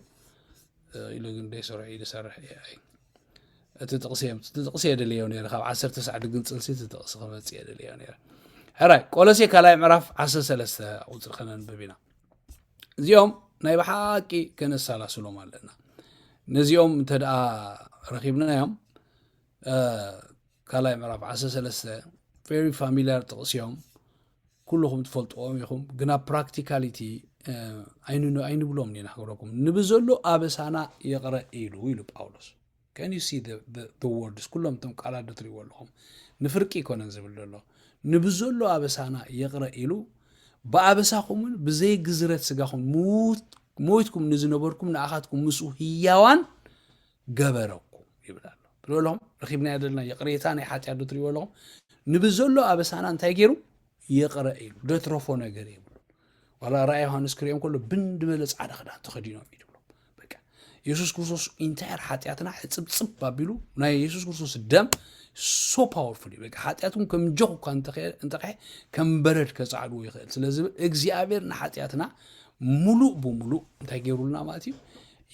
ኢሉግን ደሰርሕ ይደሰርሕ ኤአይ تتقصي دليو نير خاب 19 دقن صلسي تتقص خمس دليو نير هراي قولسي كلاي معرف 13 اوتر خنن ببينا زيوم ناي بحاكي كنسالا سلو مالنا نزيوم تدا رخيبنا يوم كلاي معرف 13 very familiar تقصيهم كلهم تفلطوهم يخم غنا practicality አይኑ ብሎም ነና ሐረኩም ንብዘሎ አበሳና ይقራ ኢሉ ጳውሎስ can you see the words كلهم تم قالات دتريولهم نفرقي كونن زبللو نبزلو ابسانا يقرا يلو بابساكم بزي غزرت سغاكم موتكم نزنبركم ناخاتكم مسو هياوان غبركم يبلالو بلولهم رخيبنا يدلنا يقريتاني حاتي دتريولهم نبزلو ابسانا انت يغيرو يقرا يلو دترفو ነገር ይብሉ ولا راي يوحنس كريم كله بند ملص عدا خدان تخدينو ኢየሱስ ክርስቶስ ኢንታየር ኃጢአትና ጽብጽብ ባቢሉ ናይ ኢየሱስ ክርስቶስ ደም so powerful በቃ ኃጢአቱን ከምጆህ እንተኸ ከምበረድ ከጻዕዱ ይኽእል ስለዚህ እግዚአብሔር ንኃጢአትና ሙሉ በሙሉ ታገሩልና ማለት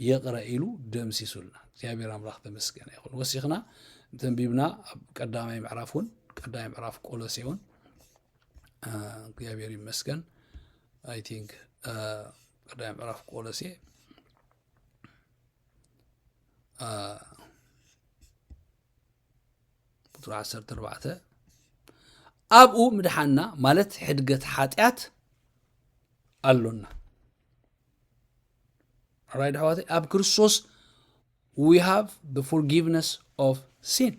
ይቅራ ኢሉ ደም ሲሱልና እግዚአብሔር አምላክ ተመስገነ ይሁን ወሲኽና ተንቢብና ቀዳማይ ምዕራፍ ቆሎሴውን እግዚአብሔር ይመስገን I think ቀዳማይ ምዕራፍ ቆሎሴ ቁጥር 14 አብኡ ምድሓና ማለት ሕድገት ኃጢአት አሎና right how ab ክርስቶስ we have the forgiveness of sin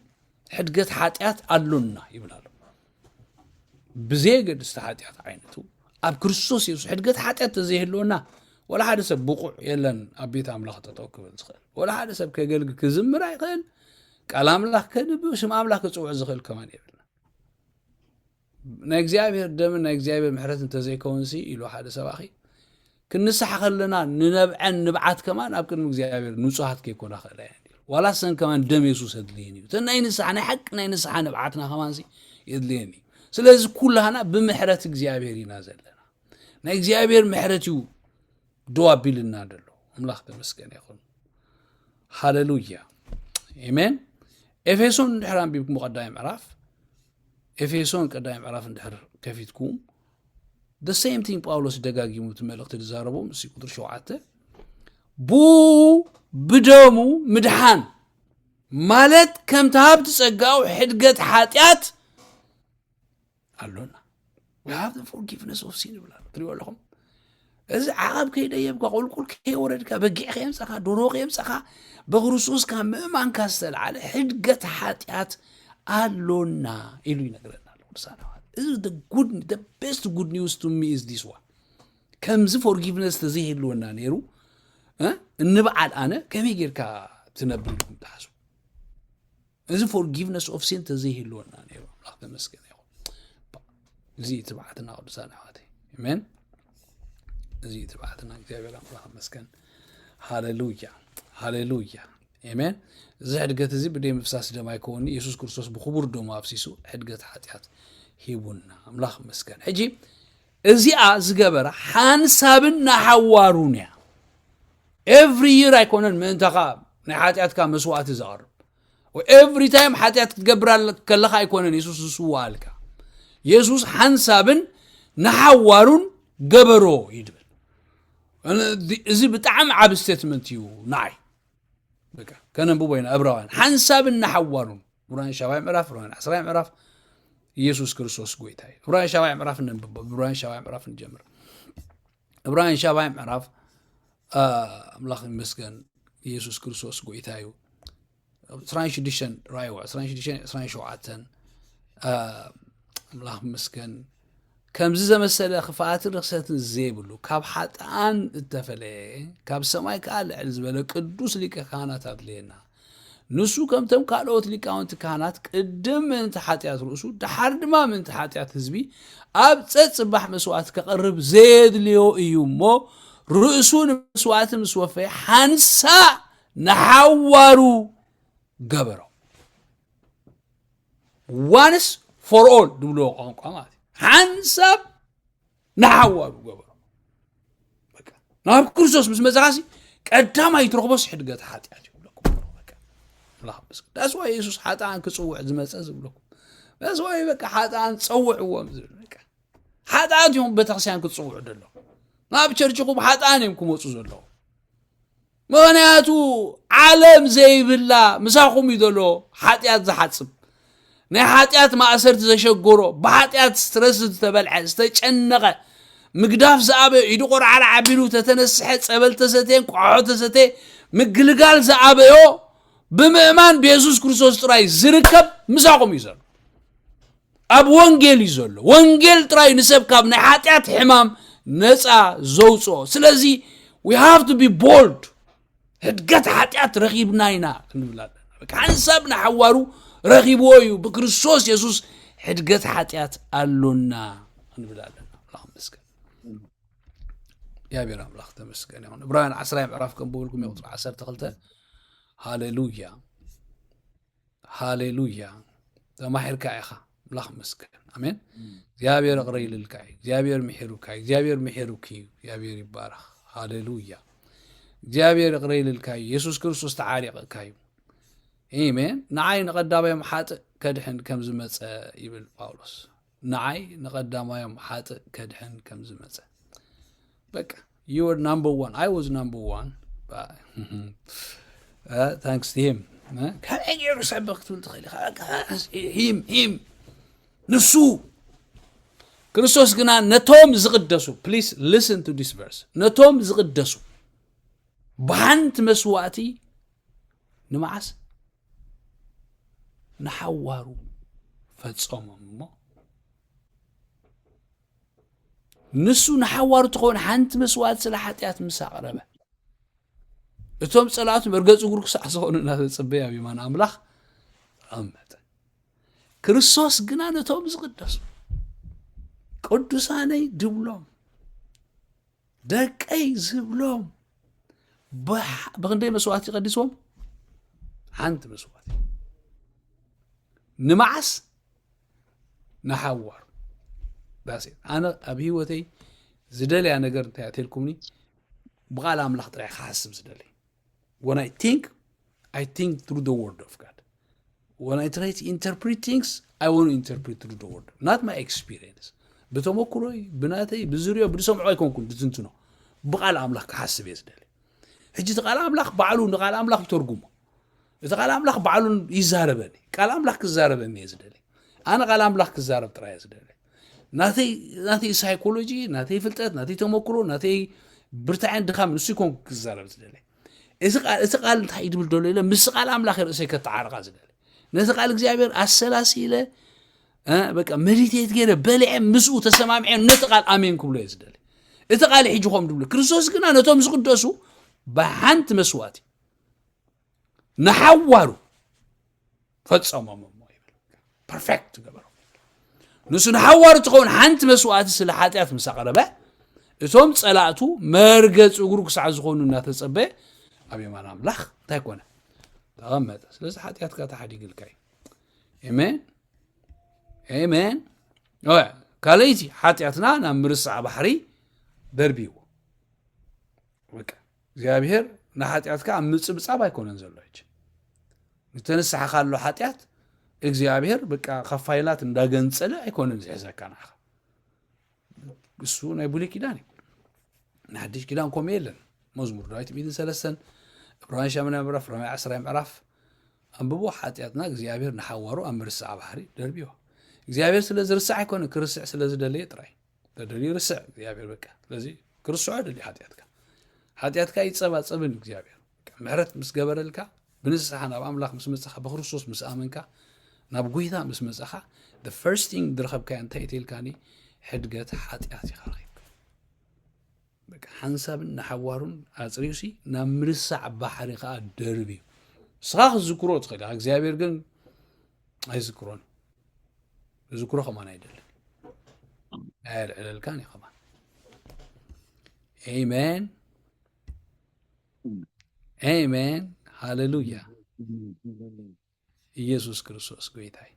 ሕድገት ኃጢአት አሎና ይብላሉ بزيغ استحاتيات عينته اب ክርስቶስ ኢየሱስ ሕድገት ኃጢአት ተዘይህልውና ولا حد سب بقوع يلن ابيت املاح تتوكل زخل ولا حد سب كجلج كزمر يخل قال املاح كدب اسم املاح كصوع زخل كمان يبلنا نا እግዚአብሔር ደም ና እግዚአብሔር ምሕረት እንተ ዘይከውንሲ ኢሉ ሓደ ሰባኺ ክንስሐ خلنا ንነብዐን ንብዓት ከማን ኣብ ቅድሚ እግዚአብሔር ንጹሃት ከይኮና خلا ولا سن كمان دم ኢየሱስ አድሊኒ ተናይ ንስሐ ናይ ሐቅ ናይ ንስሐ ንብዓትና ከማንሲ يدليني سلازي كلنا بمحرة እግዚአብሔር ይናዘለና ና እግዚአብሔር محرتيو دوابي لنا دلو أملاخ تمسكن يخون هاللويا إيمان إفيسون نحرم بيكم قدايم عراف إفيسون قدايم عراف ندحر كيفيتكم the same thing باولوس دقاقي متملق تلزاربو مسي قدر شوعاته بو بدمو مدحان مالت كم تهاب تسقاو حدقت حاتيات قالونا we have the forgiveness of sin بلا تريوا لهم إذا عقب كيدا يبقى قول كل كي ورد كبقي خيم سخا دورو خيم سخا بغرسوس كان مأمان كاستل على حدقة حاتيات قالونا إلو ينقرنا This is the best good news to me is this one. كم زي forgiveness تزيه لونا نيرو النبعد أنا كم يجير كا تنبلكم تحسو زي forgiveness of sin تزيه لونا نيرو لحظة مسكين زي تبعتنا ولسان هاتي Amen زي تبعتنا كتابي لحظة مسكين هاللويا هاللويا Amen زي حدقة زي بدي مفساس دم يكون يسوع كريستوس بخبر دم أفسيسو حدقة حاتيات هيبونا أملاخ مسكين حجي إزياء زجبرة حنسابنا حوارونيا every year يكونن من تقام نحاتيات كام مسوات زار و every time حاتيات تجبر كلها يكونن يسوع سوالك يسوع حنسابن نحوارون جبرو يدبر أنا إذا بتعم عب statement يو ناي بكا كان بوين أبراهيم حنسابن نحوارون بران شوائع معرف بران عسرائع معرف يسوع كريستوس قويتاي إبراهيم شوائع معرف ننبب إبراهيم شوائع معرف نجمر إبراهيم شوائع معرف ملاخ مسكن يسوع كريستوس قويتايو سرائن شديشن رايو سرائن شديشن سرائن شوعاتن ملاخ مسكن كم زي مسألة خفات الرخصات الزيبلو كاب حتان التفلي كاب سماي قال عزبله قدوس ليك كهنات ادلينا نسو كم تم قالوت ليك انت كهنات قدم من تحاتيات رؤسو دحرد ما من تحاتيات حزبي اب صبح مسوات كقرب زيد ليو ايومو رؤسون مسوات مسوفي حنسا نحورو غبرو once for all دبلو قامات حنسب نحورو غبرو بقى نار كريستوس مس مزغاسي قدام يترخبس حدقت حاتيات يقولكم بقى الله بس that's why يسوع حاتان كصوع زمص زبلكم that's why بقى حاتان تصوعوا بقى حاتان يوم بتخسيان كتصوعوا دلو ما بتشرجكم حاتان يمكم وصو زلو مغنياتو عالم زي بالله مساخم يدلو حاتيات زحصب نحاتيات ما أسرت زشجورو بحاتيات سترس تبلع استجنقة مقداف زعبه يدقر على عبيلو تتنسحت قبل تستين قعو تستين مقلقال زعبه بمؤمن بيسوس كريستوس تراي زركب مساقم يزل أب وانجيل يزل وانجيل تراي نسب كاب نحاتيات حمام نسا زوصو سلازي we have to be bold هدقت حاتيات رغيب ناينا كان سابنا حوارو رغيبويو بكريستوس يسوس حدقت حاتيات قالونا نبلالنا اللهم مسكن يا بيرام الله تمسكن يا ابراهيم عسرايم عرفكم بقولكم يا 10 تقلته هاليلويا هاليلويا ما حركا يا اخا الله مسكن امين يا بير قري للكاي يا بير محيروكاي يا بير محيروكي يا بير يبارك هاليلويا يا بير قري للكاي يسوع كريستوس تعالي كاي إيمان نعاي نقدام يوم حات كدحن كم زمت يبل باولوس نعاي نقدام يوم حات كدحن كم زمت بك you were number one I was number one but thanks to him كان يجي يسبق تقول him نسو كريستوس قنا نتوم زقدسو please listen to this verse نتوم زقدسو بانت مسواتي نمعس نحوارو فتصومم نسو نحوارو تكون حنت مسوات سلاحاتيات مساقربه اتوم صلاتو برغص غورك ساعسون እና تصبيا بيمان املاح امت كريستوس غنا نتوم زقدس قدوساني دبلوم دقي زبلوم بغندي مسوات يقدسوم حنت مسوات نمعس نحور بس أنا أبي وتي زدلي أنا قرنت أتلكمني بقال أملاخ طريق حاسب زدلي when I think through the word of God when I try to interpret things I want to interpret through the word not my experience بتمكروي بناتي بزريو بدسمعوا يكونكم بتنتنو بقال أملاخ حاسب يزدلي هجي تقال أملاخ بعلون قال أملاخ ترجمه إذا قال أملاخ بعلون يزاربني قال أملاخ كزاربني يزدلي أنا قال أملاخ كزارب ترى يزدلي ناتي سايكولوجي ناتي فلتات ناتي تمكرو ناتي برتعين دخام نسيكون كزارب يزدلي إذا قال تحيد بالدولة مس قال أملاخ رأسي كتعارق يزدلي نذ قال إخزابير السلاسيلة بقى مريتيت غيره بلع مسو تسمعين نتقال آمينكم لا يزدلي إذا قال يجيكم دبل كريستوس كنا نتوم زقدسو بحنت مسواتي نحوروا فتصمم بيرفكت قبروا نسو نحوروا تكون حنت مسواتي سلا حاتيات مساقربه اتوم تصلاتو مرغص اغرو كسع زخونو ناتصبه ابي ما املاح تايكونه تغمت سلا حاتيات كتحدي قلكاي امين كاليتي حاتياتنا نمرص بحري دربيو بك እግዚአብሔር ንኃጢአትካ ምጽብጻብ አይኮነን ዘሎች ንተነሳኻ ካሎ ኃጢአት እግዚአብሔር በቃ ከፋይላት እንዳገንጸለ አይኮነን ዘዘካና እሱ ናይ ብሉይ ኪዳን ናዲሽ ኪዳን ኮም የለን መዝሙር ዳዊት ቢን ሰለሰን ዕብራውያን 8 ምዕራፍ ሮሜ 10 ምዕራፍ አንብቦ ኃጢአትና እግዚአብሔር ንሐወሩ አምርሳዕ ባህሪ ደርቢዮ እግዚአብሔር ስለዝርሳዕ አይኮነን ክርስዕ ስለዝደለየ ጥራይ ተደሊ ርስዕ እግዚአብሔር በቃ ስለዚህ ክርስዕ አይደል ኃጢአትካ ኃጢአትካ ይጸባጸብን እግዚአብሔር ምሕረት ምስገበረልካ ብንስሓ ናብ አምላኽ ምስ መጽኻ በክርስቶስ ምስ አመንካ ናብ ጎይታ ምስ መጽኻ the first thing ድረኸብካ እንታይ እትልካኒ ሕድገት ኃጢአት ይኸራይ በቃ ሓንሳብን ንሓዋሩን አጽሪውሲ ናብ ምርሳዕ ባሕሪ ኸ ደርቢ ስኻ ዝክሮ ትኸዳ እግዚአብሔር ግን አይዝክሮን ዝክሮ ከማን አይደለም አይልልካን ይኸማ አሜን አሜን ሃሌሉያ ኢየሱስ ክርስቶስ ጌታዬ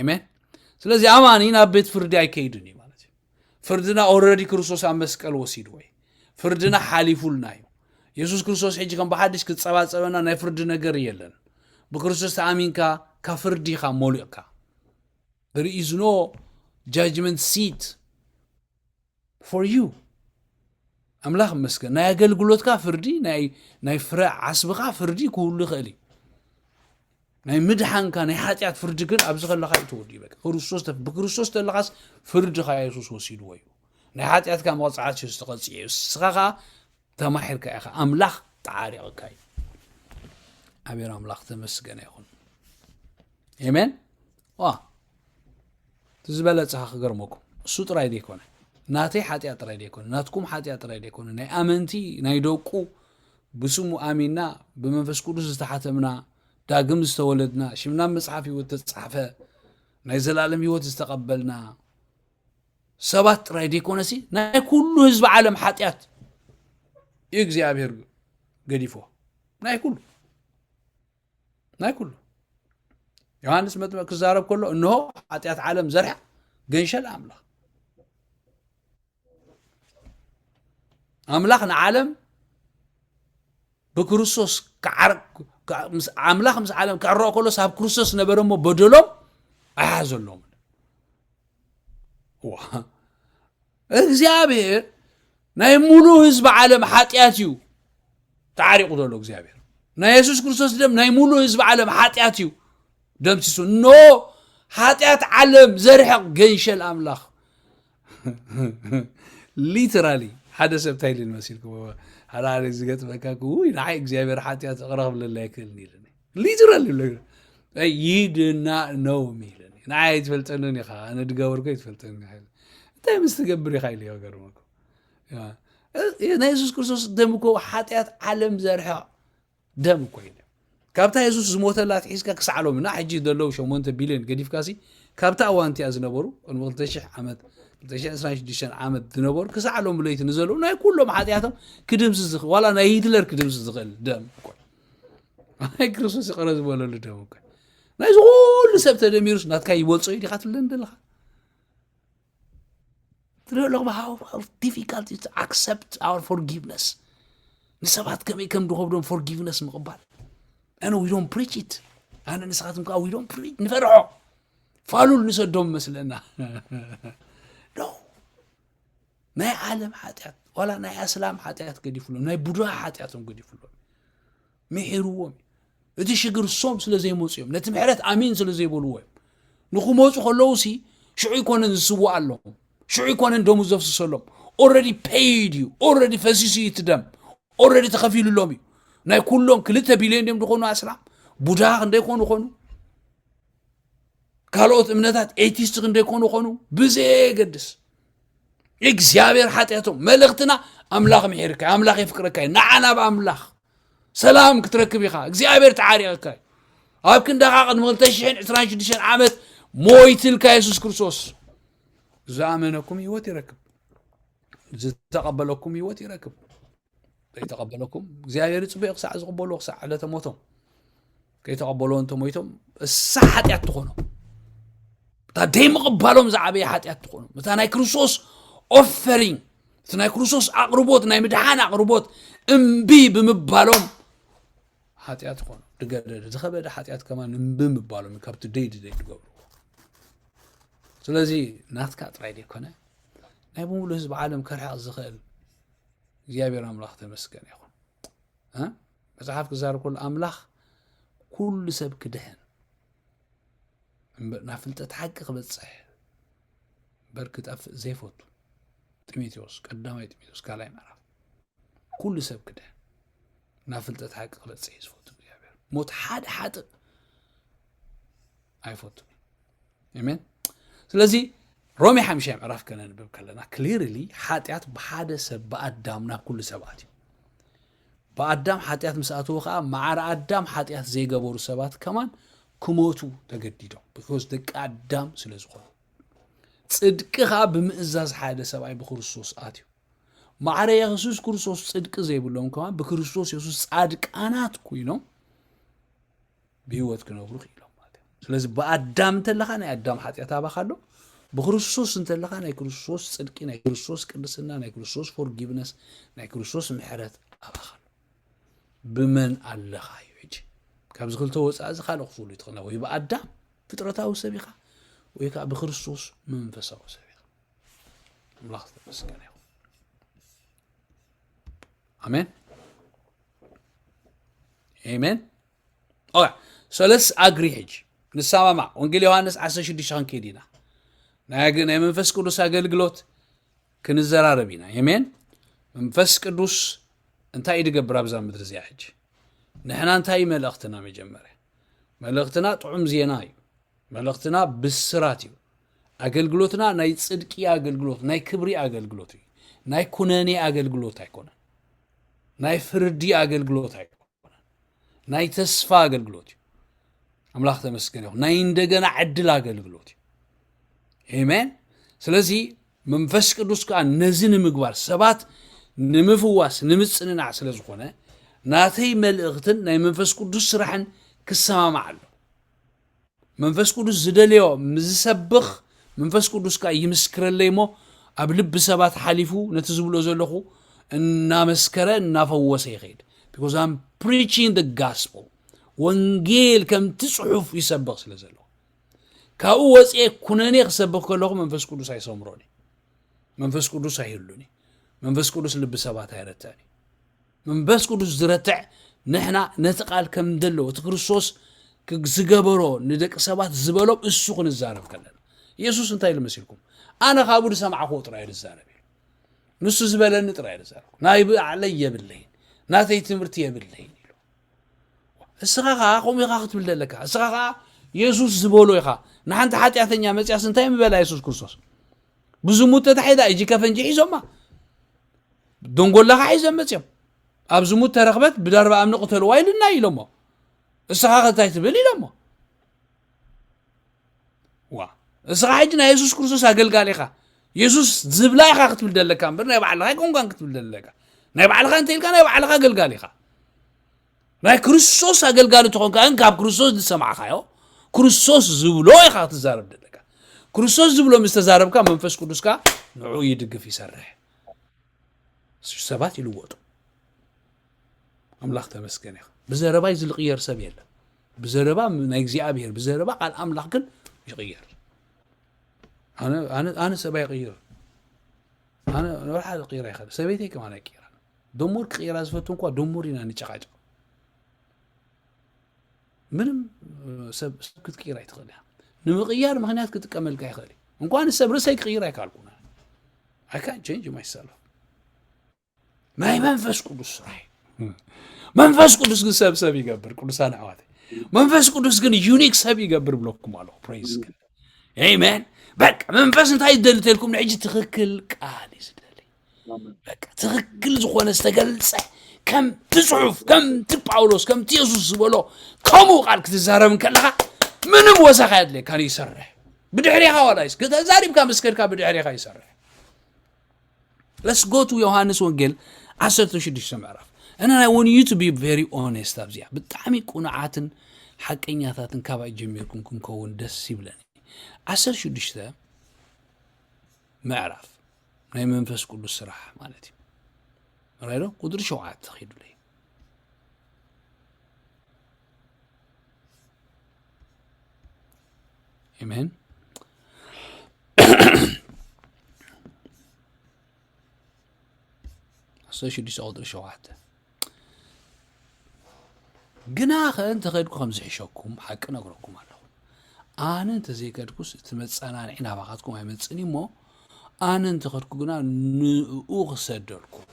አሜን ስለዚህ አማኒ ናብ ቤት ፍርድ አይከይድኒ ማለት ፍርድና ኦልሬዲ ክርስቶስ አመስቀል ወሲድ ወይ ፍርድና ሓሊፉልና እዩ ኢየሱስ ክርስቶስ ሕጂ ከም በሐዲስ ክትጸባጸበና ናይ ፍርድ ነገር የለን በክርስቶስ ተአሚንካ ከፍርዲኻ ሞልእካ there is no judgment seat for you አምላኽ መስገን ናይ አገልግሎትካ ፍርዲ ናይ ፍረ ዓስብኻ ፍርዲ ኩሉ ኸሊ ናይ ምድሓንካ ናይ ኃጢአት ፍርዲ ግን ኣብዚ ኸለኻ ይተወዲ በቃ ክርስቶስ በክርስቶስ ተለኻስ ፍርድኻ ኢየሱስ ወሲዱ ወይ ናይ ኃጢአትካ መቕጻዓት ዝተቐጽየ ስኻኻ ተማሒርካ ኢኻ አምላኽ ጣዓሪቕካ አሜን አምላኽ ተመስገነ ይኹን አሜን ትዝበለጽኻ ክገርመኩም እሱ ጥራይ ደይኮነ ናተይ ኃጢአት ጥራይ ደይኮነ ናትኩም ኃጢአት ጥራይ ደይኮነ ናይ አመንቲ ናይ ደቁ ብስሙ አሚንና በመንፈስ ቅዱስ ዝተሓተምና ዳግም ዝተወለድና ሽምና መጽሐፍ ሕይወት ተጻፈ ናይ ዘላለም ሕይወት ዝተቀበልና ሰባት ጥራይ ደይኮነሲ ናይ ኩሉ ህዝብ ዓለም ኃጢአት እግዚአብሔር ገዲፎ ናይ ኩሉ ዮሐንስ መጥምቅ ክዛረብ ከሎ እነሆ ኃጢአት ዓለም ዘርሕ ገንሸል አምላኽ ንዓለም በክርስቶስ አምላኽ ምስ ዓለም ካረኦ ከሎ ሳብ ክርስቶስ ነበረሞ በደሎም አያዘሎም እግዚአብሔር ናይ ሙሉ ህዝብ ዓለም ኃጢአት እዩ ተዓሪቁ ዘሎ እግዚአብሔር ናይ ኢየሱስ ክርስቶስ ደም ናይ ሙሉ ህዝብ ዓለም ኃጢአት እዩ ደምሲሱ ኖ ኃጢአት ዓለም ዘርሕቕ ገንሸል አምላኽ ሊተራሊ ሓደ ሰብ ታይልን መሲልኩ ሃላሊ ዝገጥ በካኩ ናይ እግዚአብሔር ኃጢአት ቅረብ ለላይ ከልኒ ለኒ ሊተራሊ you did not know me ለኒ ናይ ትፈልጠኒ ኢኻ አነ ድገበርኩ ይትፈልጠኒ እንታይ ምስትገብር ኢኻ ኢሉ ይገርመኩ ናይ ኢየሱስ ክርስቶስ ደም እኮ ኃጢአት ዓለም ዘርሕቕ ደም እኮ እዩ ካብታ ኢየሱስ ዝሞተላት ሒዝካ ክሳዕሎምና ሕጂ ደለው 8 ቢልዮን ገዲፍካሲ ካብታ ኣዋንቲ ዝነበሩ 2000 ዓመት 2026 ዓመት ዝነበሩ ክሳዕሎም ብለይቲ ንዘለው ናይ ኩሎም ኃጢአቶም ክድምስ ዝኽ ዋላ ናይ ሂትለር ክድምስ ዝኽእል ደም እኮ ናይ ክርስቶስ ይቀረ ዝበለሉ ደም እኮ ናይ ዝኩሉ ሰብ ተደሚሩስ ናትካ ይወልጾ ዲኻ ትብለን ደለኻ how difficult it is to accept our forgiveness. نسبات كم دخوبهم forgiveness مقبل. أنا we don't preach it. أنا نساتهم كا we don't preach. نفرعه. فعلوا نسدهم مثلنا. No. ناي عالم حاتيات ولا ناي أسلام حاتيات قد يفلون. ناي بودا حاتياتهم قد يفلون. ميحروهم. إذا شجر الصوم سلزي موسيهم. نتمحرت أمين سلزي بولوهم. نخو موسو خلوسي شو يكون نسوا اللهم. شو يكون ندوم زفس السلام. Already paid you. Already facilitated them. Already تخفي للومي. ناي كلهم كلتا بيلين دم دخونوا أسلام. بودا عند يكونوا خونوا. كالوت امنتات ايتيست عند يكونوا خونوا. بزي قدس. إكزيابير حاتياتهم. ملغتنا أملاخ محيرك. أملاخ يفكرك. نعنا بأملاخ. سلام كتركب يخا. إكزيابير تعاريك. أبكن دقاقة مغلتشين 26 عامت مويتل كيسوس كريستوس. زامنكم يوتي ركب. تقبلكم يوتي ركب. يتقبلكم زيادة صبيح ساعة زقبلوا ساعة على تموتهم. كي تقبلوا أنتم مويتهم الساعة يعتقونه. تديم قبلهم زعبي حتى يعتقونه. مثلا ناي كريستوس offering. مثلا ناي كريستوس أقربوت ناي مدحان أقربوت إمبي بمبالهم حتى يعتقونه. تقدر تخبر حتى يعت كمان إمبي بمبالهم كابت دي تقبلوا. سلازي ناتكات رايدي كونه. ناي بقول حزب عالم كرح الزخيل. زيابير أملاخ تمسكن يا أخوان. ها؟ مصحف كزار كل أملاخ كل سب كدهن. نافلت تحقق بتصح. بركة أف زيفوت. تيميتيوس قدامي تيميتيوس كلاي معرف. كل سب كدهن. نافلت تحقق بتصح زيفوت زيابير. موت حد أيفوت. أمين. سلازي رومي حمشي عرف كنا نبب كلنا كليرلي حاتيات بحادث بقدامنا كل سبات بقدام حاتيات مسأتو خا مع قدام حاتيات زي جبور سبات كمان كموتو تجديدو because دك قدام سلازخو صدق خا بمئزاز حادث سباي بكريستوس آتيو مع يسوع كريستوس صدق زي بلهم كمان بكريستوس يسوع صادق أنات كوينو بيوت كنا بروح يلهم آتيو سلاز بقدام تلخنا قدام حاتيات أبخلو بخريستوس انت لقى ناي كريستوس صدقي ناي كريستوس قدسنا ناي كريستوس forgiveness ناي كريستوس محرت أبخل بمن الله يجي كابز قلتو وصاز خالق فولو يتخنا ويبقى أدم فطرته سبيخة ويكا بخريستوس منفسه سبيخة ملاحظة بس كان يقول آمين آمين أوكي so let's agree هيج نسامع مع وانجيل يوحنس 16 كيدينا ناقنا منفس قدوس أقلقلوت كنزراربينا يمين منفس قدوس انتاي دقبر أبزان مدرزي حج نحنا انتاي ملغتنا مجمرة ملغتنا طعم زيناي ملغتنا بالسراتيو أقلقلوتنا ناي صدقي أقلقلوت ناي كبري أقلقلوتي ناي كوناني أقلقلوت هيكون ناي فردي أقلقلوت هيكون ناي تسفا أقلقلوتي أملاخ تمسكنه ناي اندقنا عدل أقلقلوتي إيمان سلازي منفس قدوس كان نزين مقبار سبات نمفواس نمصننا سلازخونه ناتي ملغتن ناي منفس قدوس سرحن كسما معلو منفس قدوس زدليو مزسبخ منفس قدوس كا يمسكر ليمو ابلب سبات حليفو نتزبلو زلخو ان مسكره نافوس يخيد because I'm preaching the gospel وانجيل كم تصحف يسبخ سلازلو كاو وصي كوناني خسبخ كلو منفس قدوس ايسمروني منفس قدوس ايلوني منفس قدوس لب سبات هيرتاني منفس قدوس زرتع نحنا نتقال كم دلو تكريستوس كزغبرو ندق سبات زبلو اسو كنزارف كلنا يسوع انتي لمسيلكم انا خابود سمعكو طراي الزارب نسو زبلن طراي الزارب نايب علي بالليل ناتي تمرتي بالليل اسخا قوم يخاخت باللك اسخا يسوع زبولو يخا نحنت حاتياتنيا مصياس انتي مبلا يسوع كريستوس بزموت تحيدا يجي كفنجي يزوما دونغولا خايزم مصيام ابزموت ترخبت بدرب امن قتل وايلنا يلمو اسخا تايت بلي لمو وا اسخا حجنا يسوع كريستوس اغلغاليخا يسوع زبلا يخا كتبل دلك امبر ناي بعلها كونغان كتبل دلك ناي بعلها انت يلقى ناي بعلها اغلغاليخا ناي كريستوس اغلغالو تكون كان كاب كريستوس دسمع خايو كريستوس زبلو يخا تزارب دلك ክርስቶስ ዝብሎ ምስተዛረብካ መንፈስ ቅዱስካ ንዑ ይድግፍ ይሰርሕ ሰባት ይልወጡ አምላክ ተመስገን ይኸ ብዘረባይ ዝልቅየር ሰብ የለ ብዘረባ ናይ እግዚአብሔር ብዘረባ ቃል አምላክ ግን ይቅየር አነ ሰባይ ይቅየር አነ ወላ ይቅየር ይኸ ሰበይቴ ከማን ይቅየር ደሞር ቅየራ ዝፈቱ እንኳን ደሞሪና ንጨቃጭ ምንም ሰብ ክትቅየር አይተኸለ ንምቅያር ምክንያት ክትቀመልካ ይኸለ እንኳን ሰብ ርሰይ ቅየር አይካልኩና I can't change myself ማይ መንፈስ ቅዱስ ራይ መንፈስ ቅዱስ ግን ሰብ ይገብር ቅዱሳን አዋት መንፈስ ቅዱስ ግን ዩኒክ ሰብ ይገብር ብለኩም አለው ፕሬዝ ግን አሜን በቃ መንፈስ እንታይ ይደልተልኩም ንዕጂ ትክክል ቃል ይስደልይ በቃ ትክክል ዝኾነ ዝተገልጸ ከም ትጽሑፍ ከም ጳውሎስ ከም ኢየሱስ ዝበሎ ከምኡ ቃል ክትዛረብ ከለኻ ምንም ወሳኺ አይደለ ካን ይሰርሕ ብድሕሪኻ ወላይስ ከተዛሪብካ መስከርካ ብድሕሪኻ ይሰርሕ Let's go to ዮሐንስ ወንጌል 16 ምዕራፍ and I want you to be very honest abzia بتعمي قناعاتن حقኛታትን ካባይ ጀመርኩም ክንከውን ደስ ይብለኒ 16 ምዕራፍ ናይ መንፈስ ቅዱስ ስራሕ ማለት እዩ ራይዶ ቁጥር 7 ተኺዱ ለይ አሜን سوشيالي صادر شواحد جناخ أنت خيركم خمسة عشاكم حق نقولكم الله أنا أنت زي كدكوس تمتسأنا عنا بعضكم هاي متسأني ما أنا أنت خيركم جنا نأخذلكم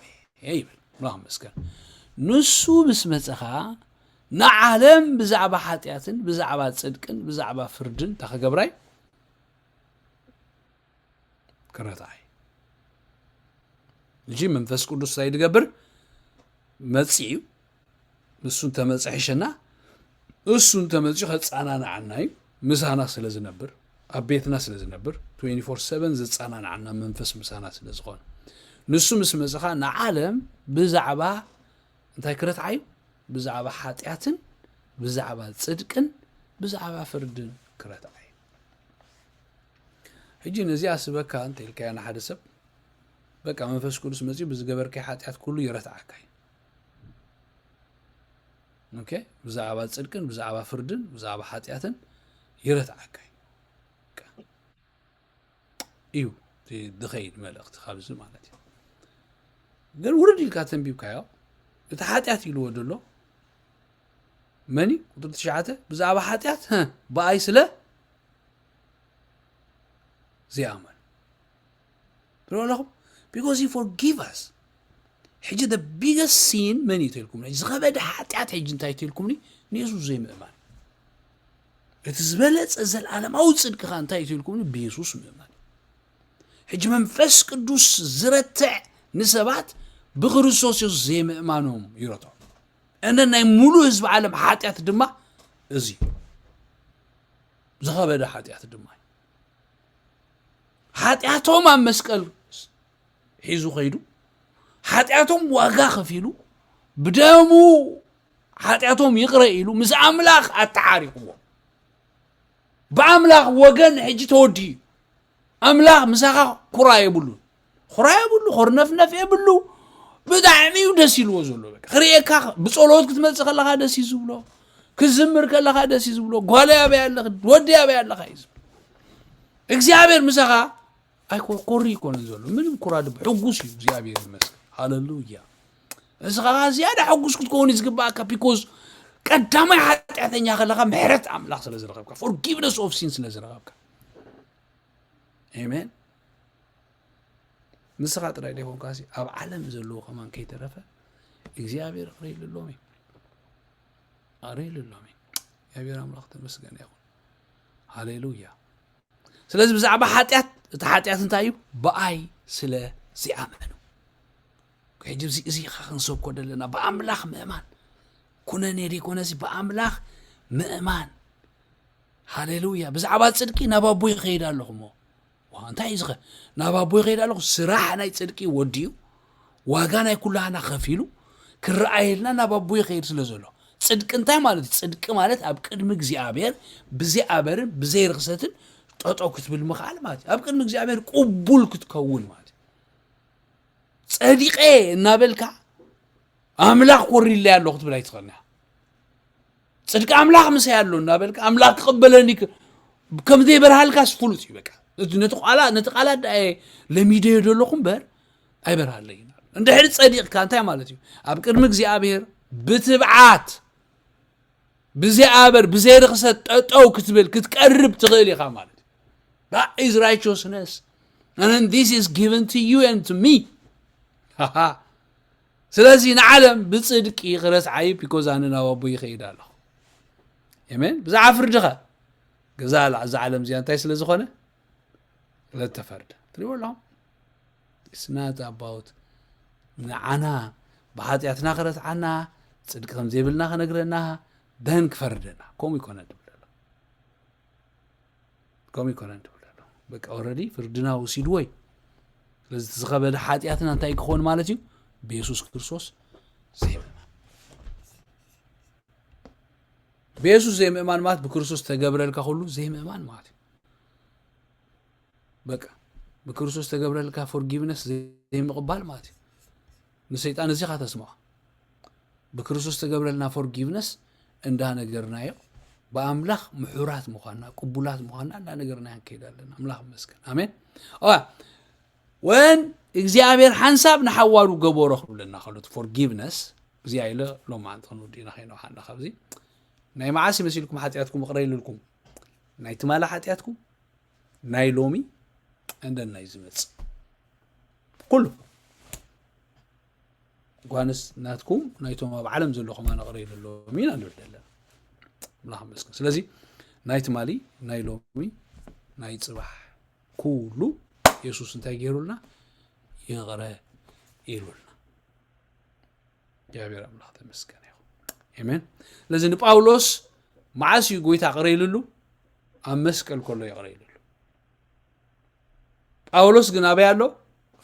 أي راه مسكن نسو بس متسخا نعلم بزعبة حاتياتن بزعبة صدقن بزعبة فردن تاخا قبراي كرتاي الجي منفس قدوس سايد قبر مصيو مسون تمصحشنا اسون تمصح هصانانا عناي مسانا سلازنبر ابيتنا سلازنبر 24/7 زصانانا عنا منفس مسانا سلازخون نسو مسمصخا نعالم بزعبا انتي كرت عيو بزعبا حاتياتن بزعبا صدقن بزعبا فردن كرت عيو هجي نزي اسبكا انت الكيان حدثب بقى منفس قدوس مزي بزغبر كي حاتيات كله يرتعكاي اوكي بزعبا صدقن بزعبا فردن بزعبا حاتياتن يرتعكاي ايو تي دخيل ملخت خالص معناتي قال ورد الكاتن بيبكايو تحاتيات يلو ودلو مني قدرت شعاته بزعبا حاتيات ها باي سلا زي عمل برو لهم because he forgive us حجة the biggest sin من يتلكم نجز غبد حاتيات حج انت يتلكمني نيسوس زي مؤمن اتزبلت ازل العالم او صدق خان انت يتلكمني بيسوس مؤمن حج منفس قدوس زرتع نسبات بخريستوس زي مؤمنهم يرتعوا اننا مولو حزب عالم حاتيات دما ازي زغبد حاتيات دما حاتياتهم عم مسقل حيزو خيدو حاتياتهم واغا خفيلو بدمو حاتياتهم يقرأ إلو مس أملاخ التعاريقو بأملاخ وغن حجي تودي أملاخ مساقا قراء يبلو خرنفنف يبلو بدعمي ودسيلو وزولو بك خريكا بصولوت كتملسخ لها دسيزو بلو كزمر كلها دسيزو بلو قوالي أبي الله ودي أبي الله يزو እግዚአብሔር مساقا አይኮ ቆሪ ኮን ዘሉ ምንም ኩራድ በሕጉስ እግዚአብሔር ይመስገን ሃሌሉያ እስኻ ዝያዳ ሕጉስ ክትኮን ይዝግባካ ቢኮዝ ቀዳማይ ኃጢአተኛ ከለኻ ምህረት አምላክ ስለዝረኸብካ forgiveness of sins ስለዝረኸብካ አሜን ምስኻ ጥራይ ደሆን ካሲ ኣብ ዓለም ዘለዎ ከማን ከይተረፈ እግዚአብሔር ረይልሎሚ እግዚአብሔር አምላክ ተመስገን ይሁን ሃሌሉያ ስለዚህ ብዛዕባ ኃጢአት ተኃጢአት እንታዩ በአይ ስለ ሲአመኑ ከጅብ እዚ خنسوب ኮደለና በአምላክ ምእማን ኩነኔ ዲኮነሲ በአምላክ ምእማን ሃሌሉያ ብዛዕባ ጽድቂ ናባቦ ይኸይዳለኹሞ ዋንታይ ይዝኸ ናባቦ ይኸይዳለኹ ስራሕ ናይ ጽድቂ ወዲዩ ዋጋ ናይ ኩላና ከፊሉ ክረአይልና ናባቦ ይኸይድ ስለዘሎ ጽድቅ እንታይ ማለት ጽድቅ ማለት ኣብ ቅድሚ እግዚአብሔር ብዘይአበርን ብዘይርክሰትን ጠጠው ክትብል ምኻል ማለት ኣብ ቅድሚ እግዚአብሔር ቅቡል ክትከውን ማለት ጸዲቀ እናበልካ ኣምላኽ ወሪለ ያለው ክትብል ኣይትኽእልና ጽድቅ ኣምላኽ ምስ ያለው እናበልካ ኣምላኽ ክቕበለኒ ከም ዘይበርሃልካስ ፍሉጥ እዩ በቃ ነቲ ቃላት ለሚደዮ ደለኹም በር ኣይበርሃለይና እንድሕር ጸዲቕካ እንታይ ማለት እዩ ኣብ ቅድሚ እግዚአብሔር ብትብዓት ብዘይኣበር ብዘይርክሰት ጠጠው ክትብል ክትቀርብ ትኽእል ኢኻ ማለት that is righteousness and then this is given to you and to me ስለዚህ ንዓለም ብጽድቂ ክረስዓይ because ኣነ ናብ ኣቦ ይኸይድ ኣለኹ አሜን ብዛዕባ ፍርድኻ ገዛ እዚ ዓለም እዚኣ እንታይ ስለ ዝኾነ ለተፈርድ ትሪእዎ ኣለኹም it's not about ንዓና ብሓጢኣትና ክረስዓና ጽድቂ ከም ዘይብልና ክነግረና ደን ክፈርደና ከምኡ ይኮነ ድብለሎ ከምኡ ይኮነ ድብለሎ በቃ ኦልሬዲ ፍርድና ወሲድ ወይ ስለዚ ዝኸበደ ሓጢኣትና እንታይ ክኾን ማለት እዩ በኢየሱስ ክርስቶስ በኢየሱስ ዘይምእማን ማለት ብክርስቶስ ተገብረልካ ሁሉ ዘይምእማን ማለት በቃ ብክርስቶስ ተገብረልካ ፎርጊቭነስ ዘይምቕባል ማለት ንሰይጣን እዚ ካተስማዕ ብክርስቶስ ተገብረልና ፎርጊቭነስ እንዳ ነገርናዮ በአምላኽ ምሑራት ምዃንና ቅቡላት ምዃንና እንዳ ነገርና እንከይዳለን አምላኽ መስገን አሜን when እግዚአብሔር ሓንሳብ ንሓዋሩ ገበሮ ክብለና ከሎት ፎርጊቭነስ እዚኣ ኢለ ሎማ አንተ ክንውዲና ኸይኖ ሓና ካብዚ ናይ መዓሲ መሲልኩም ሓጢኣትኩም ቅረይልልኩም ናይ ትማላ ሓጢኣትኩም ናይ ሎሚ እንደና ይዝመጽ ኩሉ ጓንስ ናትኩም ናይቶም ኣብ ዓለም ዘለኹም ኣነ ቅረይልሎም ኢና ንብል ዘለና አምላኽ መስገን ስለዚ ናይ ትማሊ ናይ ሎሚ ናይ ጽባሕ ኩሉ ኢየሱስ እንታይ ገይሩልና ይቕረ ኢሉልና እግዚአብሔር አምላኽ ተመስገን ይሁን አሜን ለዚ ንጳውሎስ መዓስ እዩ ጎይታ ቅረይልሉ ኣብ መስቀል ኮሎ ይቅረይልሉ ጳውሎስ ግን ኣበይ ኣሎ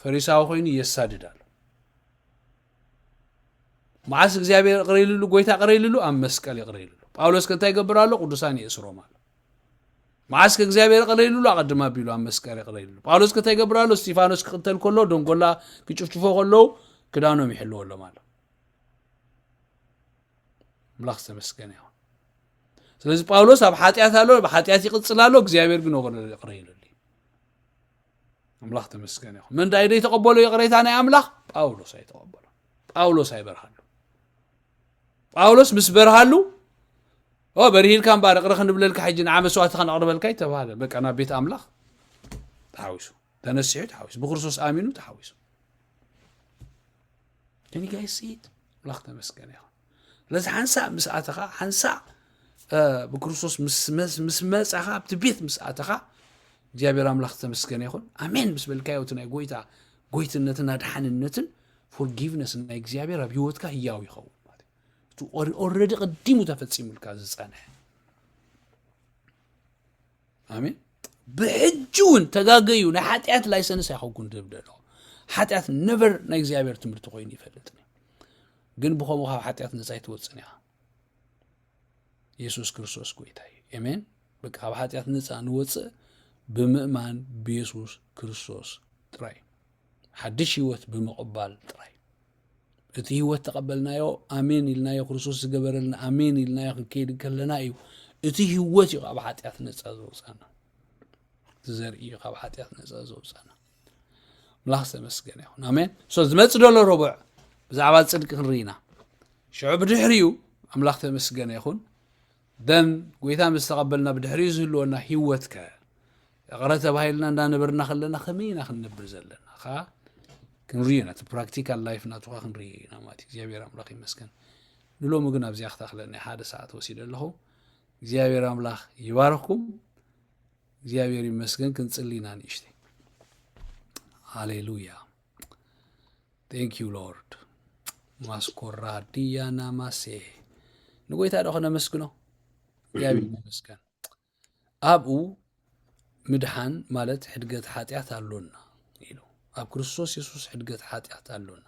ፈሪሳዊ ኮይኑ የሳድድ ኣሎ መዓስ እግዚአብሔር ቅረይልሉ ጎይታ ቅረይልሉ ኣብ መስቀል ይቅረይልሉ ጳውሎስ ከንታይ ይገብር ኣሎ ቅዱሳን ይእስሮም ኣሎ መዓስ እግዚአብሔር ቅረይልሉ ኣቀድማ ቢሉ ኣብ መስቀል ይቅረይልሉ ጳውሎስ ከንታይ ይገብር ኣሎ እስጢፋኖስ ክቅተል ከሎ ደንጎላ ክጭፍጭፎ ከሎ ክዳኖም ይሕልወሎም ኣሎ አምላኽ ተመስገን ይሁን ስለዚ ጳውሎስ ኣብ ሓጢኣት ኣሎ ብሓጢኣት ይቅጽል ኣሎ እግዚአብሔር ግን ይቅረይልሉ አምላኽ ተመስገን ይሁን ምን ዳይደ ተቀበሉ ይቅረይታ ናይ አምላኽ ጳውሎስ አይተቀበሉ ጳውሎስ አይበርሃሉ ጳውሎስ ምስ በርሃሉ በርሂል ካም ባረቅረኽ ንብለልካ ሕጂ ንዓመሰዋት ከነቅርበልካ ይተባሃለ በቃ ናብ ቤት አምላኽ ተሓዊሱ ተነሲሑ ተሓዊሱ ብክርስቶስ ኣሚኑ ተሓዊሱ ከኒ ጋይሲት አምላኽ ተመስገን ይሁን ለዚ ሓንሳ ምስኣተኻ ሓንሳ ብክርስቶስ ምስ መጻኻ ኣብቲ ቤት ምስኣተኻ እግዚአብሔር አምላኽ ተመስገን ይሁን አሜን ምስ በልካዮ ናይ ጎይታ ጎይትነትን ኣድሓንነትን ፎርጊቭነስ ናይ እግዚአብሔር ኣብ ህይወትካ ህያው ይኸውን ማለት ቱ ኦልሬዲ ቀዲሙ ተፈጺሙልካ ዝጸንሕ አሜን ብሕጁን ተጋገዩ ናይ ሓጢኣት ላይሰንስ ኣይኸውን ድብደሎ ሓጢኣት ነቨር ናይ እግዚአብሔር ትምህርቲ ኮይኑ ይፈልጥኒ ግን ብኸምኡ ካብ ሓጢኣት ነፃ ይትወፅን ኢኻ ኢየሱስ ክርስቶስ ጎይታ እዩ አሜን በቃ ካብ ሓጢኣት ነፃ ንወፅእ ብምእማን በኢየሱስ ክርስቶስ ጥራይ ሓድሽ ህይወት ብምቕባል ጥራይ እቲ ህይወት ተቀበልናዮ አሜን ኢልናዮ ክርስቶስ ዝገበረልና አሜን ኢልናዮ ክንከይድ ከለና እዩ እቲ ህይወት እዩ ካብ ሓጢኣት ነፃ ዘውፃና ዘርኢ እዩ ካብ ሓጢኣት ነፃ ዘውፃና አምላኽ ተመስገን ይሁን አሜን ዝመጽእ ደሎ ረቡዕ ብዛዕባ ጽድቂ ክንርኢና ሽዑ ብድሕሪኡ አምላኽ ተመስገን ይሁን ደን ጎይታ ምስ ተቀበልና ብድሕሪኡ ዝህልወና ህይወት ከ يقرأ تباهيلنا عندنا برنا خلنا خمينا خلنا برزلنا خا كنرينا تبراكتيكال لايف ناتوخا كنرينا ماتي እግዚአብሔር አምላኽ ይመስገን ንሎ ምግና በዚያ ተخلنا ሓደ ሰዓት ወሲደ ለሁ እግዚአብሔር አምላኽ ይባርኩም እግዚአብሔር ይመስገን ክንጽልይና ንሽቲ ሃሌሉያ thank you lord ማስኮራ ዲያና ማሴ ንጎይታ ደኸነ መስግኖ እግዚአብሔር ይመስገን አብኡ ምድሓን ማለት ሕድገት ሓጢኣት ኣሎና ኢሉ ኣብ ክርስቶስ ኢየሱስ ሕድገት ሓጢኣት ኣሎና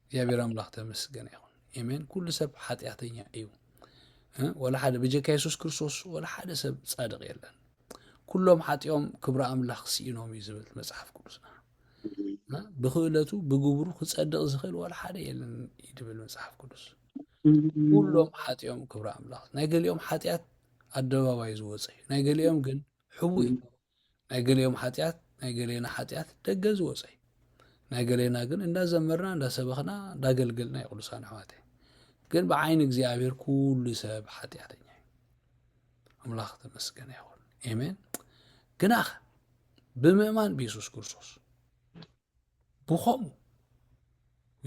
እግዚአብሔር አምላኽ ተመስገን ይሁን አሜን ኩሉ ሰብ ሓጢኣተኛ እዩ ወላ ሓደ በጀካ ኢየሱስ ክርስቶስ ወላ ሓደ ሰብ ጻድቅ የለን ኩሎም ሓጢኦም ክብራ ኣምላኽ ሲኢኖም እዩ ዝብል መጽሓፍ ቅዱስና ብኽእለቱ ብግብሩ ክጸድቕ ዝኽእል ወላ ሓደ የለን ይድብል መጽሓፍ ቅዱስ ኩሎም ሓጢኦም ክብራ ኣምላኽ ናይ ገሊኦም ሓጢኣት ኣደባባይ ዝወፀ እዩ ናይ ገሊኦም ግን ሕቡእ እዩ ናይ ገሊኦም ሓጢኣት ናይ ገሌና ሓጢኣት ደገ ዝወፀ እዩ ናይ ገሌና ግን እንዳዘመርና እንዳሰበኽና እንዳገልገልና ይቕዱሳን ኣሕዋተይ ግን ብዓይኒ እግዚኣብሔር ኩሉ ሰብ ሓጢኣተኛ እዩ ኣምላኽ ተመስገነ ይኹን ኣሜን ግናኸ ብምእማን ብኢየሱስ ክርስቶስ ብኸምኡ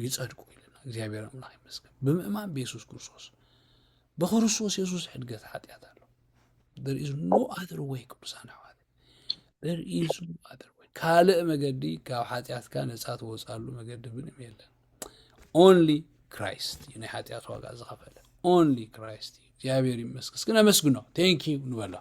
ይጸድቁ ኢልና እግዚኣብሔር ኣምላኽ ይመስገን ብምእማን ብኢየሱስ ክርስቶስ በክርስቶስ ኢየሱስ ሕድገት ሓጢኣት ኣሎ there is no other way ቅዱሳን ኣሕዋተይ there is no other way ካልእ መገዲ ካብ ሓጢኣትካ ነፃ ትወፃሉ መገዲ ምንም የለን only Christ ናይ ሓጢኣት ዋጋ ዝኸፈለ only Christ እግዚአብሔር ይመስገን እስክነመስግኖ thank you ንበሎ